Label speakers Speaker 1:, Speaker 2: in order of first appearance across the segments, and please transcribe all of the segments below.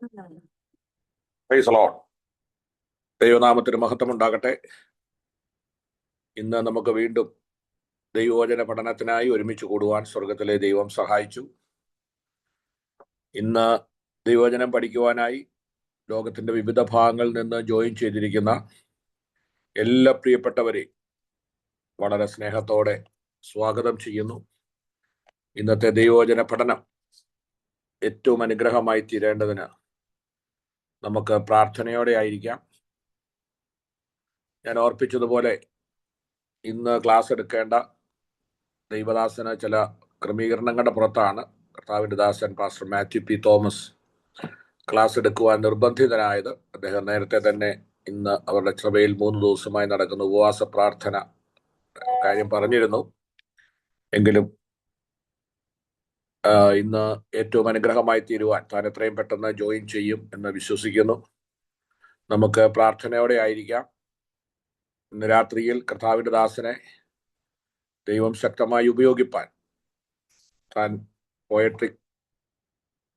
Speaker 1: Price the Lord. ദൈവനാമത്തിന് മഹത്വം ഉണ്ടാകട്ടെ. ഇന്ന് നമുക്ക് വീണ്ടും ദൈവവചന പഠനത്തിനായി ഒരുമിച്ച് കൂടുവാൻ സ്വർഗത്തിലെ ദൈവം സഹായിച്ചു. ഇന്ന് ദൈവവചനം പഠിക്കുവാനായി ലോകത്തിന്റെ വിവിധ ഭാഗങ്ങളിൽ നിന്ന് ജോയിൻ ചെയ്തിരിക്കുന്ന എല്ലാ പ്രിയപ്പെട്ടവരെയും വളരെ സ്നേഹത്തോടെ സ്വാഗതം ചെയ്യുന്നു. ഇന്നത്തെ ദൈവവചന പഠനം ഏറ്റവും അനുഗ്രഹമായി തീരേണ്ടതിന് നമുക്ക് പ്രാർത്ഥനയോടെ ആയിരിക്കാം. ഞാൻ ഓർപ്പിച്ചതുപോലെ ഇന്ന് ക്ലാസ് എടുക്കേണ്ട ദൈവദാസന് ചില ക്രമീകരണങ്ങളുടെ പുറത്താണ് കർത്താവിൻ്റെ ദാസൻ പാസ്റ്റർ മാത്യു പി തോമസ് ക്ലാസ് എടുക്കുവാൻ നിർബന്ധിതനായത്. അദ്ദേഹം നേരത്തെ തന്നെ ഇന്ന് അവരുടെ സഭയിൽ 3 ദിവസമായി നടക്കുന്ന ഉപവാസ പ്രാർത്ഥന കാര്യം പറഞ്ഞിരുന്നു. എങ്കിലും ഇന്ന് ഏറ്റവും അനുഗ്രഹമായി തീരുവാൻ താൻ എത്രയും പെട്ടെന്ന് ജോയിൻ ചെയ്യും എന്ന് വിശ്വസിക്കുന്നു. നമുക്ക് പ്രാർത്ഥനയോടെ ആയിരിക്കാം. ഇന്ന് രാത്രിയിൽ കർത്താവിൻ്റെ ദാസനെ ദൈവം ശക്തമായി ഉപയോഗിപ്പാൻ താൻ പോയട്രിക്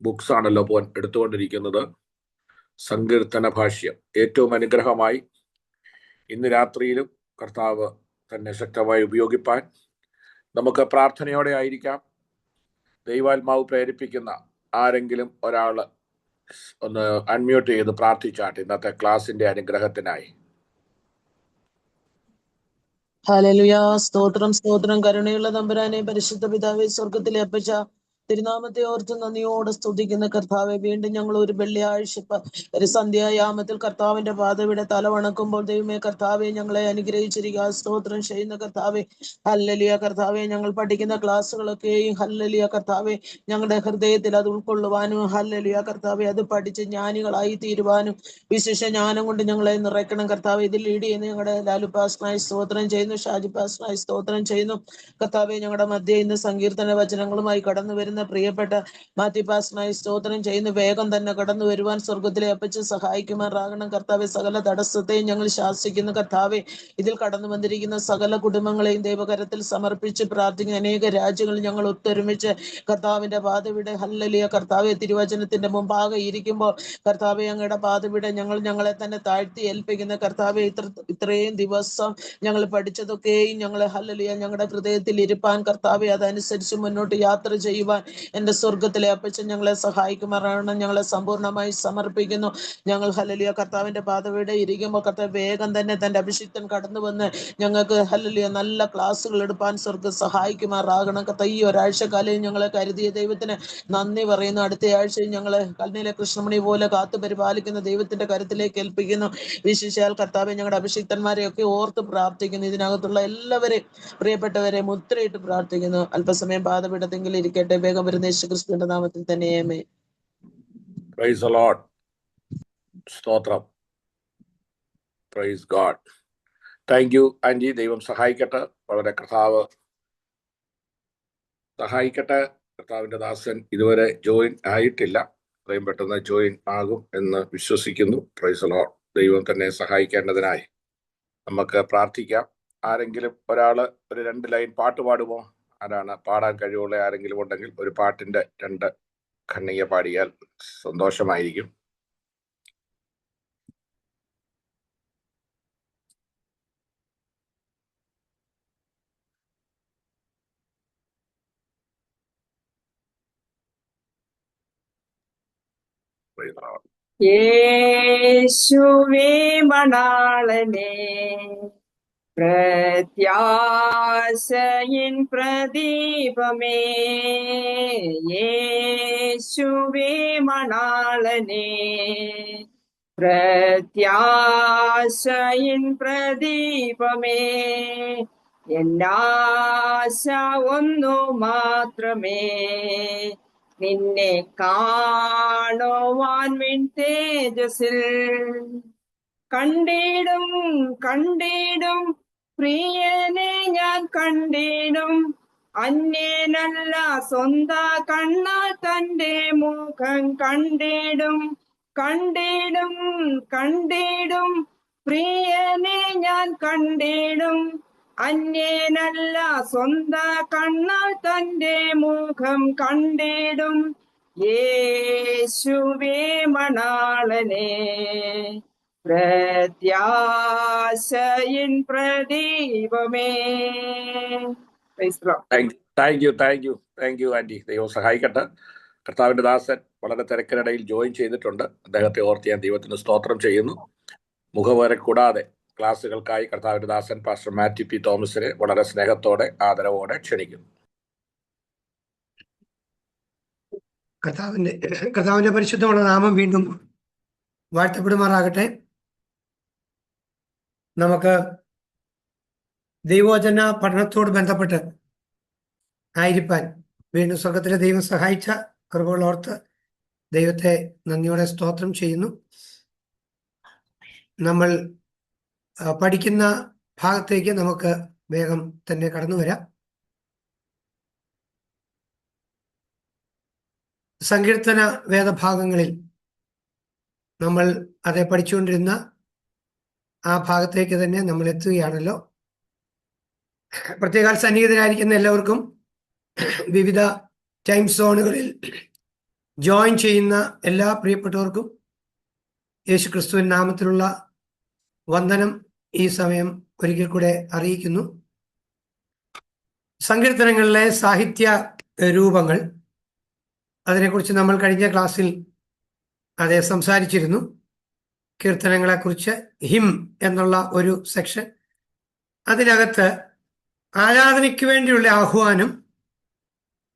Speaker 1: ബുക്സ് ആണല്ലോ എടുത്തുകൊണ്ടിരിക്കുന്നത്. സങ്കീർത്തന ഭാഷ്യം ഏറ്റവും അനുഗ്രഹമായി ഇന്ന് രാത്രിയിലും കർത്താവ് തന്നെ ശക്തമായി ഉപയോഗിപ്പാൻ നമുക്ക് പ്രാർത്ഥനയോടെ ആയിരിക്കാം. ദൈവാത്മാവ് പ്രേരിപ്പിക്കുന്ന ആരെങ്കിലും ഒരാൾ ഒന്ന് അൺമ്യൂട്ട് ചെയ്ത് പ്രാർത്ഥിച്ചാട്ടെ ഇന്നത്തെ ക്ലാസിന്റെ അനുഗ്രഹത്തിനായി.
Speaker 2: ഹല്ലേലൂയ. സ്തോത്രം സ്തോത്രം. കരുണയുള്ള തമ്പുരാനെ, പരിശുദ്ധ പിതാവേ, സ്വർഗത്തിലെ അപ്പച്ച, തിരുനാമത്തെ ഓർത്ത് നന്ദിയോടെ സ്തുതിക്കുന്ന കർത്താവെ, വീണ്ടും ഞങ്ങൾ ഒരു വെള്ളിയാഴ്ച ഒരു സന്ധ്യായാമത്തിൽ കർത്താവിന്റെ പാതവിടെ തലവണക്കുമ്പോൾ ദൈവമേ കർത്താവെ ഞങ്ങളെ അനുഗ്രഹിച്ചിരിക്കുക. സ്തോത്രം ചെയ്യുന്ന കർത്താവെ, ഹല്ലേലൂയ. കർത്താവെ, ഞങ്ങൾ പഠിക്കുന്ന ക്ലാസ്സുകളൊക്കെയും ഹല്ലേലൂയ കർത്താവെ ഞങ്ങളുടെ ഹൃദയത്തിൽ അത് ഉൾക്കൊള്ളുവാനും ഹല്ലേലൂയ കർത്താവെ അത് പഠിച്ച് ജ്ഞാനികളായി തീരുവാനും വിശേഷ ജ്ഞാനം കൊണ്ട് ഞങ്ങളെ നിറയ്ക്കണം കർത്താവെ. ഇതിൽ ലീഡ് ചെയ്യുന്ന ഞങ്ങളുടെ ലാലു പാസ്റ്ററായി സ്തോത്രം ചെയ്യുന്നു, ഷാജി പാസ്റ്ററായി സ്തോത്രം ചെയ്യുന്നു കർത്താവെ. ഞങ്ങളുടെ മധ്യ ഇന്ന് സങ്കീർത്തന വചനങ്ങളുമായി കടന്നു വരുന്ന പ്രിയപ്പെട്ട മാത്യു പാസ്റ്ററായി സ്തോത്രം ചെയ്യുന്നു. വേഗം തന്നെ കടന്നു വരുവാൻ സ്വർഗത്തിലെ അപ്പച്ച് സഹായിക്കുമാറാകണം കർത്താവെ. സകല തടസ്സത്തെയും ഞങ്ങൾ ശാസിക്കുന്നു കർത്താവെ. ഇതിൽ കടന്നു വന്നിരിക്കുന്ന സകല കുടുംബങ്ങളെയും ദൈവകരത്തിൽ സമർപ്പിച്ച് പ്രാർത്ഥിക്കുന്ന അനേക രാജ്യങ്ങൾ ഞങ്ങൾ ഒത്തൊരുമിച്ച് കർത്താവിന്റെ പാതവിടെ ഹല്ലേലൂയ കർത്താവെ തിരുവചനത്തിന്റെ മുമ്പാകെ ഇരിക്കുമ്പോൾ കർത്താവെ അങ്ങയുടെ പാതവിടെ ഞങ്ങളെ തന്നെ താഴ്ത്തി ഏൽപ്പിക്കുന്ന കർത്താവെ. ഇത്രയും ദിവസം ഞങ്ങൾ പഠിച്ചതൊക്കെയും ഞങ്ങളെ ഹല്ലേലൂയ ഞങ്ങളുടെ ഹൃദയത്തിൽ ഇരുപ്പാൻ കർത്താവെ അതനുസരിച്ച് മുന്നോട്ട് യാത്ര ചെയ്യുവാൻ എൻ്റെ സ്വർഗത്തിലെ അപ്പച്ചൻ ഞങ്ങളെ സഹായിക്കുമാറാകണം. ഞങ്ങളെ സമ്പൂർണ്ണമായി സമർപ്പിക്കുന്നു. ഞങ്ങൾ ഹല്ലേലൂയ കർത്താവിന്റെ പാതവിടെ ഇരിക്കുമ്പോൾ കർത്താവ് വേഗം തന്നെ തന്റെ അഭിഷിക്തൻ കടന്നു വന്ന് ഞങ്ങൾക്ക് ഹല്ലേലൂയ നല്ല ക്ലാസ്സുകൾ എടുപ്പാൻ സ്വർഗ്ഗം സഹായിക്കുമാറാകണം കർത്താവ്. ഈ ഒരാഴ്ചക്കാലം ഞങ്ങളെ കരുതിയ ദൈവത്തിന് നന്ദി പറയുന്നു. അടുത്ത ആഴ്ചയും ഞങ്ങളെ കണ്ണിലെ കൃഷ്ണമണി പോലെ കാത്തു പരിപാലിക്കുന്ന ദൈവത്തിന്റെ കരുത്തിലേക്ക് ഏൽപ്പിക്കുന്നു. വിശേഷാൽ കർത്താവെ ഞങ്ങളുടെ അഭിഷിക്തന്മാരെയൊക്കെ ഓർത്ത് പ്രാർത്ഥിക്കുന്നു. ഇതിനകത്തുള്ള എല്ലാവരെയും പ്രിയപ്പെട്ടവരെ മുദ്രയിട്ട് പ്രാർത്ഥിക്കുന്നു. അല്പസമയം പാതപീഠത്തെങ്കിൽ ഇരിക്കട്ടെ. വേഗം വരുന്ന യേശുക്രിസ്തുവിന്റെ നാമത്തിൽ തന്നെ ആമേൻ.
Speaker 1: Praise the lord. സ്തോത്രം. Praise God. Thank you aunty. ദൈവം സഹായിക്കട്ടെ. വളരെ കർത്താവ് സഹായിക്കട്ടെ. കർത്താവിന്റെ ദാസൻ ഇതുവരെ ജോയിൻ ആയിട്ടില്ല. അത്രയും പെട്ടെന്ന് ജോയിൻ ആകും എന്ന് വിശ്വസിക്കുന്നു. Price the Lord. ദൈവം തന്നെ സഹായിക്കേണ്ടതിനായി നമുക്ക് പ്രാർത്ഥിക്കാം. ആരെങ്കിലും ഒരാള് ഒരു 2 ലൈൻ പാട്ട് പാടുമോ? ആരാണ് പാടാൻ കഴിവുള്ള ആരെങ്കിലും ഉണ്ടെങ്കിൽ ഒരു പാട്ടിന്റെ 2 ഖണ്ഡിക പാടിയാൽ സന്തോഷമായിരിക്കും.
Speaker 3: യേശുവേ മണാളനേ, പ്രത്യാശയിൻ പ്രദീപമേ, യേശുവേ മണാളനേ, പ്രത്യാശയിൻ പ്രദീപമേ, എന്നാശ ഒന്നു മാത്രമേ, നിന്നെ കാണുവാൻ വിൺ തേജസ്സിൽ. കണ്ടിടും കണ്ടിടും പ്രിയനെ ഞാൻ കണ്ടിടും, അന്യനല്ല സ്വന്ത കണ്ണാൽ തന്റെ മുഖം കണ്ടിടും. കണ്ടിടും കണ്ടിടും പ്രിയനെ ഞാൻ കണ്ടിടും, അന്യനല്ല സ്വന്ത കണ്ണാൽ തന്റെ മുഖം കണ്ടിടും. യേശുവേ മണാളനെ പ്രത്യാശയിൻ പ്രദീപമേ. Praise the Lord.
Speaker 1: Thank you aunty. ദൈവം സഹായിക്കട്ടെ. കർത്താവിന്റെ ദാസൻ വളരെ തിരക്കിനിടയിൽ ജോയിൻ ചെയ്തിട്ടുണ്ട്. അദ്ദേഹത്തെ ഓർത്ത് ഞാൻ ദൈവത്തിന് സ്തോത്രം ചെയ്യുന്നു. മുഖവരെ കൂടാതെ ക്ലാസ്സുകൾക്കായി കർത്താവിന്റെ ദാസൻ പാസ്റ്റർ മാത്യു പി തോമസിനെ വളരെ സ്നേഹത്തോടെ ആദരവോടെ ക്ഷണിക്കുന്നു.
Speaker 4: കർത്താവിന്റെ പരിശുദ്ധമുള്ള നാമം വീണ്ടും വാഴ്ത്തപ്പെടുമാറാകട്ടെ. നമുക്ക് ദൈവവചന പഠനത്തോട് ബന്ധപ്പെട്ട് ആയിരിക്കാൻ വീണ്ടും സ്വർഗത്തിലെ ദൈവം സഹായിച്ച കൃപകളോർത്ത് ദൈവത്തെ നന്ദിയോടെ സ്തോത്രം ചെയ്യുന്നു. നമ്മൾ പഠിക്കുന്ന ഭാഗത്തേക്ക് നമുക്ക് വേഗം തന്നെ കടന്നു വരാം. സങ്കീർത്തന വേദഭാഗങ്ങളിൽ നമ്മൾ അത് പഠിച്ചുകൊണ്ടിരുന്ന ആ ഭാഗത്തേക്ക് തന്നെ നമ്മൾ എത്തുകയാണല്ലോ. പ്രത്യേക സന്നിഹിതരായിരിക്കുന്ന എല്ലാവർക്കും വിവിധ ടൈം സോണുകളിൽ ജോയിൻ ചെയ്യുന്ന എല്ലാ പ്രിയപ്പെട്ടവർക്കും യേശു ക്രിസ്തുവിൻ നാമത്തിലുള്ള വന്ദനം ഈ സമയം ഒരിക്കൽ കൂടെ അറിയിക്കുന്നു. സങ്കീർത്തനങ്ങളിലെ സാഹിത്യ രൂപങ്ങൾ, അതിനെക്കുറിച്ച് നമ്മൾ കഴിഞ്ഞ ക്ലാസ്സിൽ അതേ സംസാരിച്ചിരുന്നു. കീർത്തനങ്ങളെക്കുറിച്ച് ഹിം എന്നുള്ള ഒരു സെക്ഷൻ, അതിനകത്ത് ആരാധനയ്ക്ക് വേണ്ടിയുള്ള ആഹ്വാനം,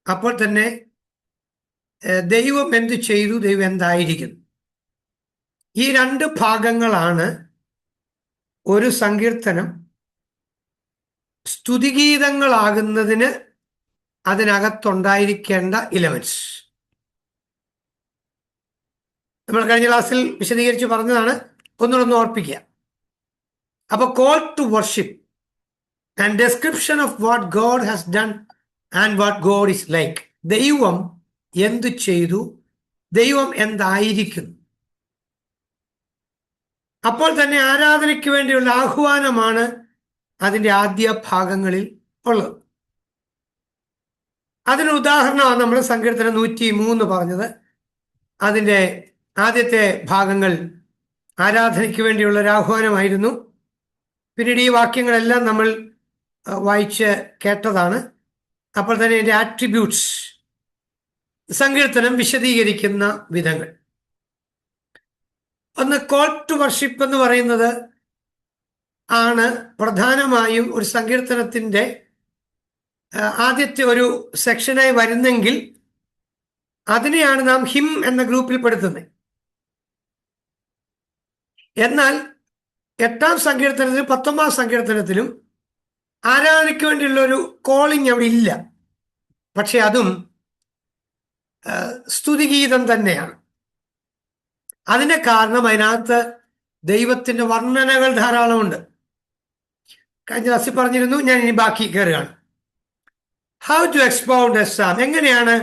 Speaker 4: അപ്പോൾ തന്നെ ദൈവം എന്തു ചെയ്തു, ദൈവം എന്തായിരിക്കുന്നു, ഈ രണ്ട് ഭാഗങ്ങളാണ് ഒരു സങ്കീർത്തനം സ്തുതിഗീതങ്ങളാകുന്നതിന് അതിനകത്തുണ്ടായിരിക്കേണ്ട ഇലമെന്റ്സ്. നമ്മൾ കഴിഞ്ഞ ക്ലാസ്സിൽ വിശദീകരിച്ച് പറഞ്ഞതാണ്, ഒന്നുകൂടെ ഓർപ്പിക്കുക. അപ്പൊ call to worship and description of what God has done and what God is like. ദൈവം എന്തു ചെയ്തു, ദൈവം എന്തായിരിക്കുന്നു. അപ്പോൾ തന്നെ ആരാധനയ്ക്ക് വേണ്ടിയുള്ള ആഹ്വാനമാണ് അതിൻ്റെ ആദ്യ ഭാഗങ്ങളിൽ ഉള്ളത്. അതിന് ഉദാഹരണമാണ് നമ്മൾ സങ്കീർത്തനം 103 പറഞ്ഞത്. അതിൻ്റെ ആദ്യത്തെ ഭാഗങ്ങൾ ആരാധനയ്ക്ക് വേണ്ടിയുള്ള ഒരു ആഹ്വാനമായിരുന്നു. പിന്നീട് ഈ വാക്യങ്ങളെല്ലാം നമ്മൾ വായിച്ച് കേട്ടതാണ്. അപ്പോൾ തന്നെ ഇതിൻ്റെ ആട്രിബ്യൂട്ട്സ്, സങ്കീർത്തനം വിശദീകരിക്കുന്ന വിധങ്ങൾ. ഒന്ന്, കോൾ ടു വർഷിപ്പ് എന്ന് പറയുന്നത് ആണ് പ്രധാനമായും ഒരു സങ്കീർത്തനത്തിൻ്റെ ആദ്യത്തെ ഒരു സെക്ഷനായി വരുന്നെങ്കിൽ അതിനെയാണ് നാം ഹിം എന്ന ഗ്രൂപ്പിൽ പെടുത്തുന്നത്. എന്നാൽ 8-ാം സങ്കീർത്തനത്തിലും 19-ാം സങ്കീർത്തനത്തിലും ആരാധനയ്ക്ക് വേണ്ടിയുള്ള ഒരു കോളിംഗ് അവിടെ ഇല്ല. പക്ഷെ അതും സ്തുതിഗീതം തന്നെയാണ്. അതിന്റെ കാരണം അതിനകത്ത് ദൈവത്തിന്റെ വർണ്ണനകൾ ധാരാളമുണ്ട്. കഴിഞ്ഞ ക്ലാസ്സിൽ പറഞ്ഞിരുന്നു, ഞാൻ ഇനി ബാക്കി കയറുകയാണ്. ഹൗ ടു എക്സ്പൗണ്ട് എ സാം, എങ്ങനെയാണ്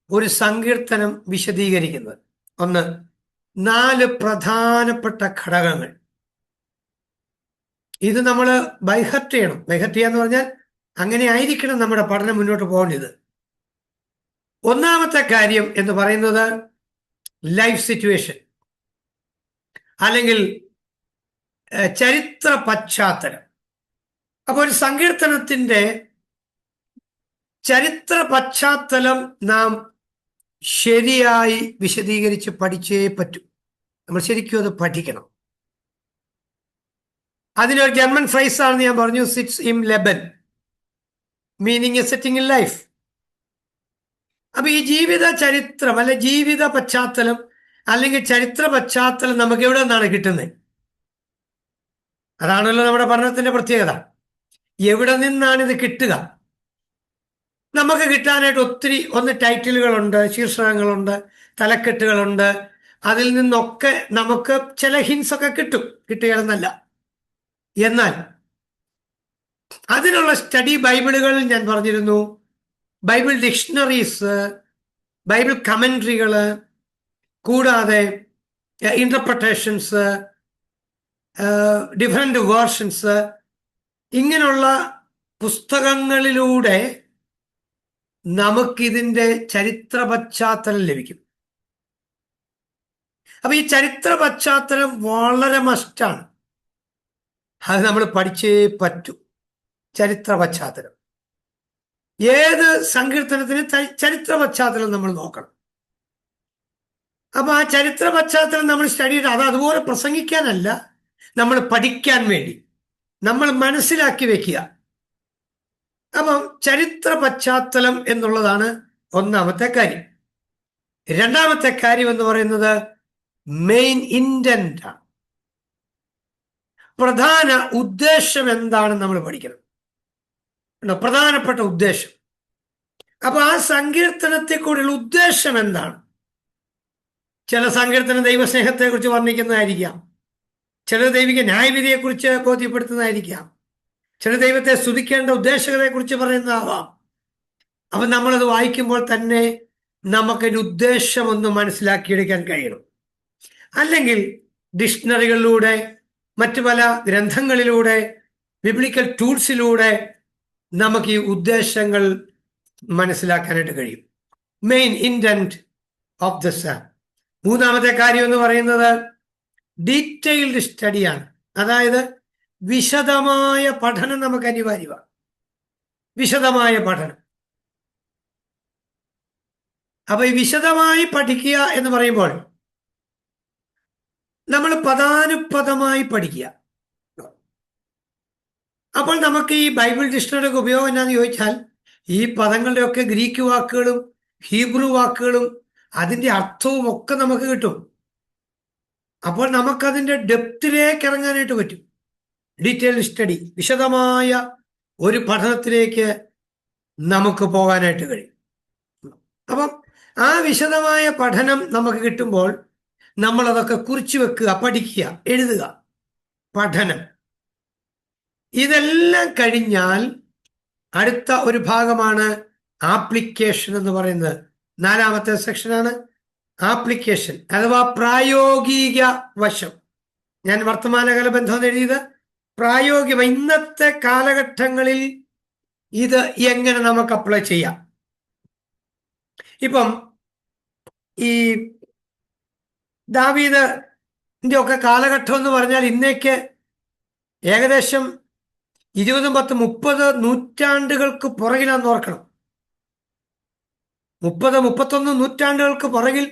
Speaker 4: ഒരു സങ്കീർത്തനം വിശദീകരിക്കുന്നത്? ഒന്ന്, 4 പ്രധാനപ്പെട്ട ഘടകങ്ങൾ. ഇത് നമ്മൾ ബൈഹർട്ട് ചെയ്യണം. ബൈഹർട്ട് ചെയ്യാന്ന് പറഞ്ഞാൽ അങ്ങനെ ആയിരിക്കണം നമ്മുടെ പഠനം മുന്നോട്ട് പോകേണ്ടത്. ഒന്നാമത്തെ കാര്യം എന്ന് പറയുന്നത് ലൈഫ് സിറ്റുവേഷൻ, അല്ലെങ്കിൽ ചരിത്ര പശ്ചാത്തലം. അപ്പൊ ഒരു സങ്കീർത്തനത്തിന്റെ ചരിത്ര പശ്ചാത്തലം നാം ശരിയായി വിശദീകരിച്ച് പഠിച്ചേ പറ്റൂ. നമ്മൾ ശരിക്കും അത് പഠിക്കണം. അതിനൊരു ജർമ്മൻ ഫ്രൈസ് ആണെന്ന് ഞാൻ പറഞ്ഞു, sitz im leben, meaning a setting in life. അപ്പൊ ഈ ജീവിത ചരിത്രം അല്ലെ ജീവിത പശ്ചാത്തലം അല്ലെങ്കിൽ ചരിത്ര പശ്ചാത്തലം നമുക്ക് എവിടെ നിന്നാണ് കിട്ടുന്നത്? അതാണല്ലോ നമ്മുടെ പഠനത്തിന്റെ പ്രത്യേകത. എവിടെ നിന്നാണ് ഇത് കിട്ടുക? നമുക്ക് കിട്ടാനായിട്ട് ഒത്തിരി ടൈറ്റിലുകളുണ്ട്, ശീർഷകങ്ങളുണ്ട്, തലക്കെട്ടുകളുണ്ട്. അതിൽ നിന്നൊക്കെ നമുക്ക് ചില ഹിൻസ് ഒക്കെ കിട്ടുകയെന്നല്ല. എന്നാൽ അതിനുള്ള സ്റ്റഡി ബൈബിളുകൾ ഞാൻ പറഞ്ഞിരുന്നു, ബൈബിൾ ഡിക്ഷണറീസ്, ബൈബിൾ കമൻട്രികൾ, കൂടാതെ ഇന്റർപ്രിട്ടേഷൻസ്, ഡിഫറെന്റ് വേർഷൻസ്, ഇങ്ങനെയുള്ള പുസ്തകങ്ങളിലൂടെ നമുക്കിതിൻ്റെ ചരിത്ര പശ്ചാത്തലം ലഭിക്കും. അപ്പൊ ഈ ചരിത്ര പശ്ചാത്തലം വളരെ മസ്റ്റാണ്. അത് നമ്മൾ പഠിച്ചേ പറ്റൂ. ചരിത്ര പശ്ചാത്തലം ഏത് സങ്കീർത്തനത്തിന് ചരിത്ര പശ്ചാത്തലം നമ്മൾ നോക്കണം. അപ്പൊ ആ ചരിത്ര പശ്ചാത്തലം നമ്മൾ സ്റ്റഡി ചെയ്ത് അത് അതുപോലെ പ്രസംഗിക്കാനല്ല, നമ്മൾ പഠിക്കാൻ വേണ്ടി നമ്മൾ മനസ്സിലാക്കി വെക്കുക. അപ്പം ചരിത്ര പശ്ചാത്തലം എന്നുള്ളതാണ് ഒന്നാമത്തെ കാര്യം. രണ്ടാമത്തെ കാര്യം എന്ന് പറയുന്നത് മെയിൻ ഇന്റന്റ് ആണ്. പ്രധാന ഉദ്ദേശം എന്താണെന്ന് നമ്മൾ പഠിക്കണം. പ്രധാനപ്പെട്ട ഉദ്ദേശം. അപ്പൊ ആ സങ്കീർത്തനത്തെ കൂടെയുള്ള ഉദ്ദേശം എന്താണ്? ചില സങ്കീർത്തനം ദൈവസ്നേഹത്തെ കുറിച്ച് വർണ്ണിക്കുന്നതായിരിക്കാം, ചില ദൈവിക ന്യായവിധിയെക്കുറിച്ച് ബോധ്യപ്പെടുത്തുന്നതായിരിക്കാം, ചില ദൈവത്തെ സ്തുതിക്കേണ്ട ഉദ്ദേശങ്ങളെക്കുറിച്ച് പറയുന്നതാവാം. അപ്പൊ നമ്മളത് വായിക്കുമ്പോൾ തന്നെ നമുക്കൊരു ഉദ്ദേശം ഒന്ന് മനസ്സിലാക്കിയെടുക്കാൻ കഴിയണം. അല്ലെങ്കിൽ ഡിക്ഷണറികളിലൂടെ, മറ്റു പല ഗ്രന്ഥങ്ങളിലൂടെ, ബിബ്ലിക്കൽ ടൂൾസിലൂടെ നമുക്ക് ഈ ഉദ്ദേശങ്ങൾ മനസ്സിലാക്കാനായിട്ട് കഴിയും. Main intent of the Sam. മൂന്നാമത്തെ കാര്യം എന്ന് പറയുന്നത് ഡീറ്റെയിൽഡ് സ്റ്റഡിയാണ്. അതായത് വിശദമായ പഠനം നമുക്ക് അനിവാര്യമാണ്. വിശദമായ പഠനം. അപ്പൊ ഈ വിശദമായി പഠിക്കുക എന്ന് പറയുമ്പോൾ നമ്മൾ പദാനുപദമായി പഠിക്കുക. അപ്പോൾ നമുക്ക് ഈ ബൈബിൾ ഡിക്ഷണറിയുടെ ഉപയോഗം എന്നാന്ന് ചോദിച്ചാൽ, ഈ പദങ്ങളുടെയൊക്കെ ഗ്രീക്ക് വാക്കുകളും ഹീബ്രു വാക്കുകളും അതിൻ്റെ അർത്ഥവും ഒക്കെ നമുക്ക് കിട്ടും. അപ്പോൾ നമുക്കതിൻ്റെ ഡെപ്തിലേക്ക് ഇറങ്ങാനായിട്ട് പറ്റും. ഡീറ്റെയിൽ സ്റ്റഡി, വിശദമായ ഒരു പഠനത്തിലേക്ക് നമുക്ക് പോകാനായിട്ട് കഴിയും. അപ്പം ആ വിശദമായ പഠനം നമുക്ക് കിട്ടുമ്പോൾ നമ്മളതൊക്കെ കുറിച്ചു വെക്കുക, പഠിക്കുക, എഴുതുക. പഠനം ഇതെല്ലാം കഴിഞ്ഞാൽ അടുത്ത ഒരു ഭാഗമാണ് ആപ്ലിക്കേഷൻ എന്ന് പറയുന്നത്. നാലാമത്തെ സെക്ഷനാണ് ആപ്ലിക്കേഷൻ അഥവാ പ്രായോഗിക വശം. ഞാൻ വർത്തമാനകാല ബന്ധം എഴുതിയത് പ്രായോഗിക. ഇന്നത്തെ കാലഘട്ടങ്ങളിൽ ഇത് എങ്ങനെ നമുക്ക് അപ്ലൈ ചെയ്യാം. ഇപ്പം ഈ ദാവീദിന്റെ ഒക്കെ കാലഘട്ടം എന്ന് പറഞ്ഞാൽ ഇന്നേക്ക് ഏകദേശം 20, 10, 30 നൂറ്റാണ്ടുകൾക്ക് പുറകിലാന്ന് ഓർക്കണം. 30, 31 നൂറ്റാണ്ടുകൾക്ക് പുറകിൽ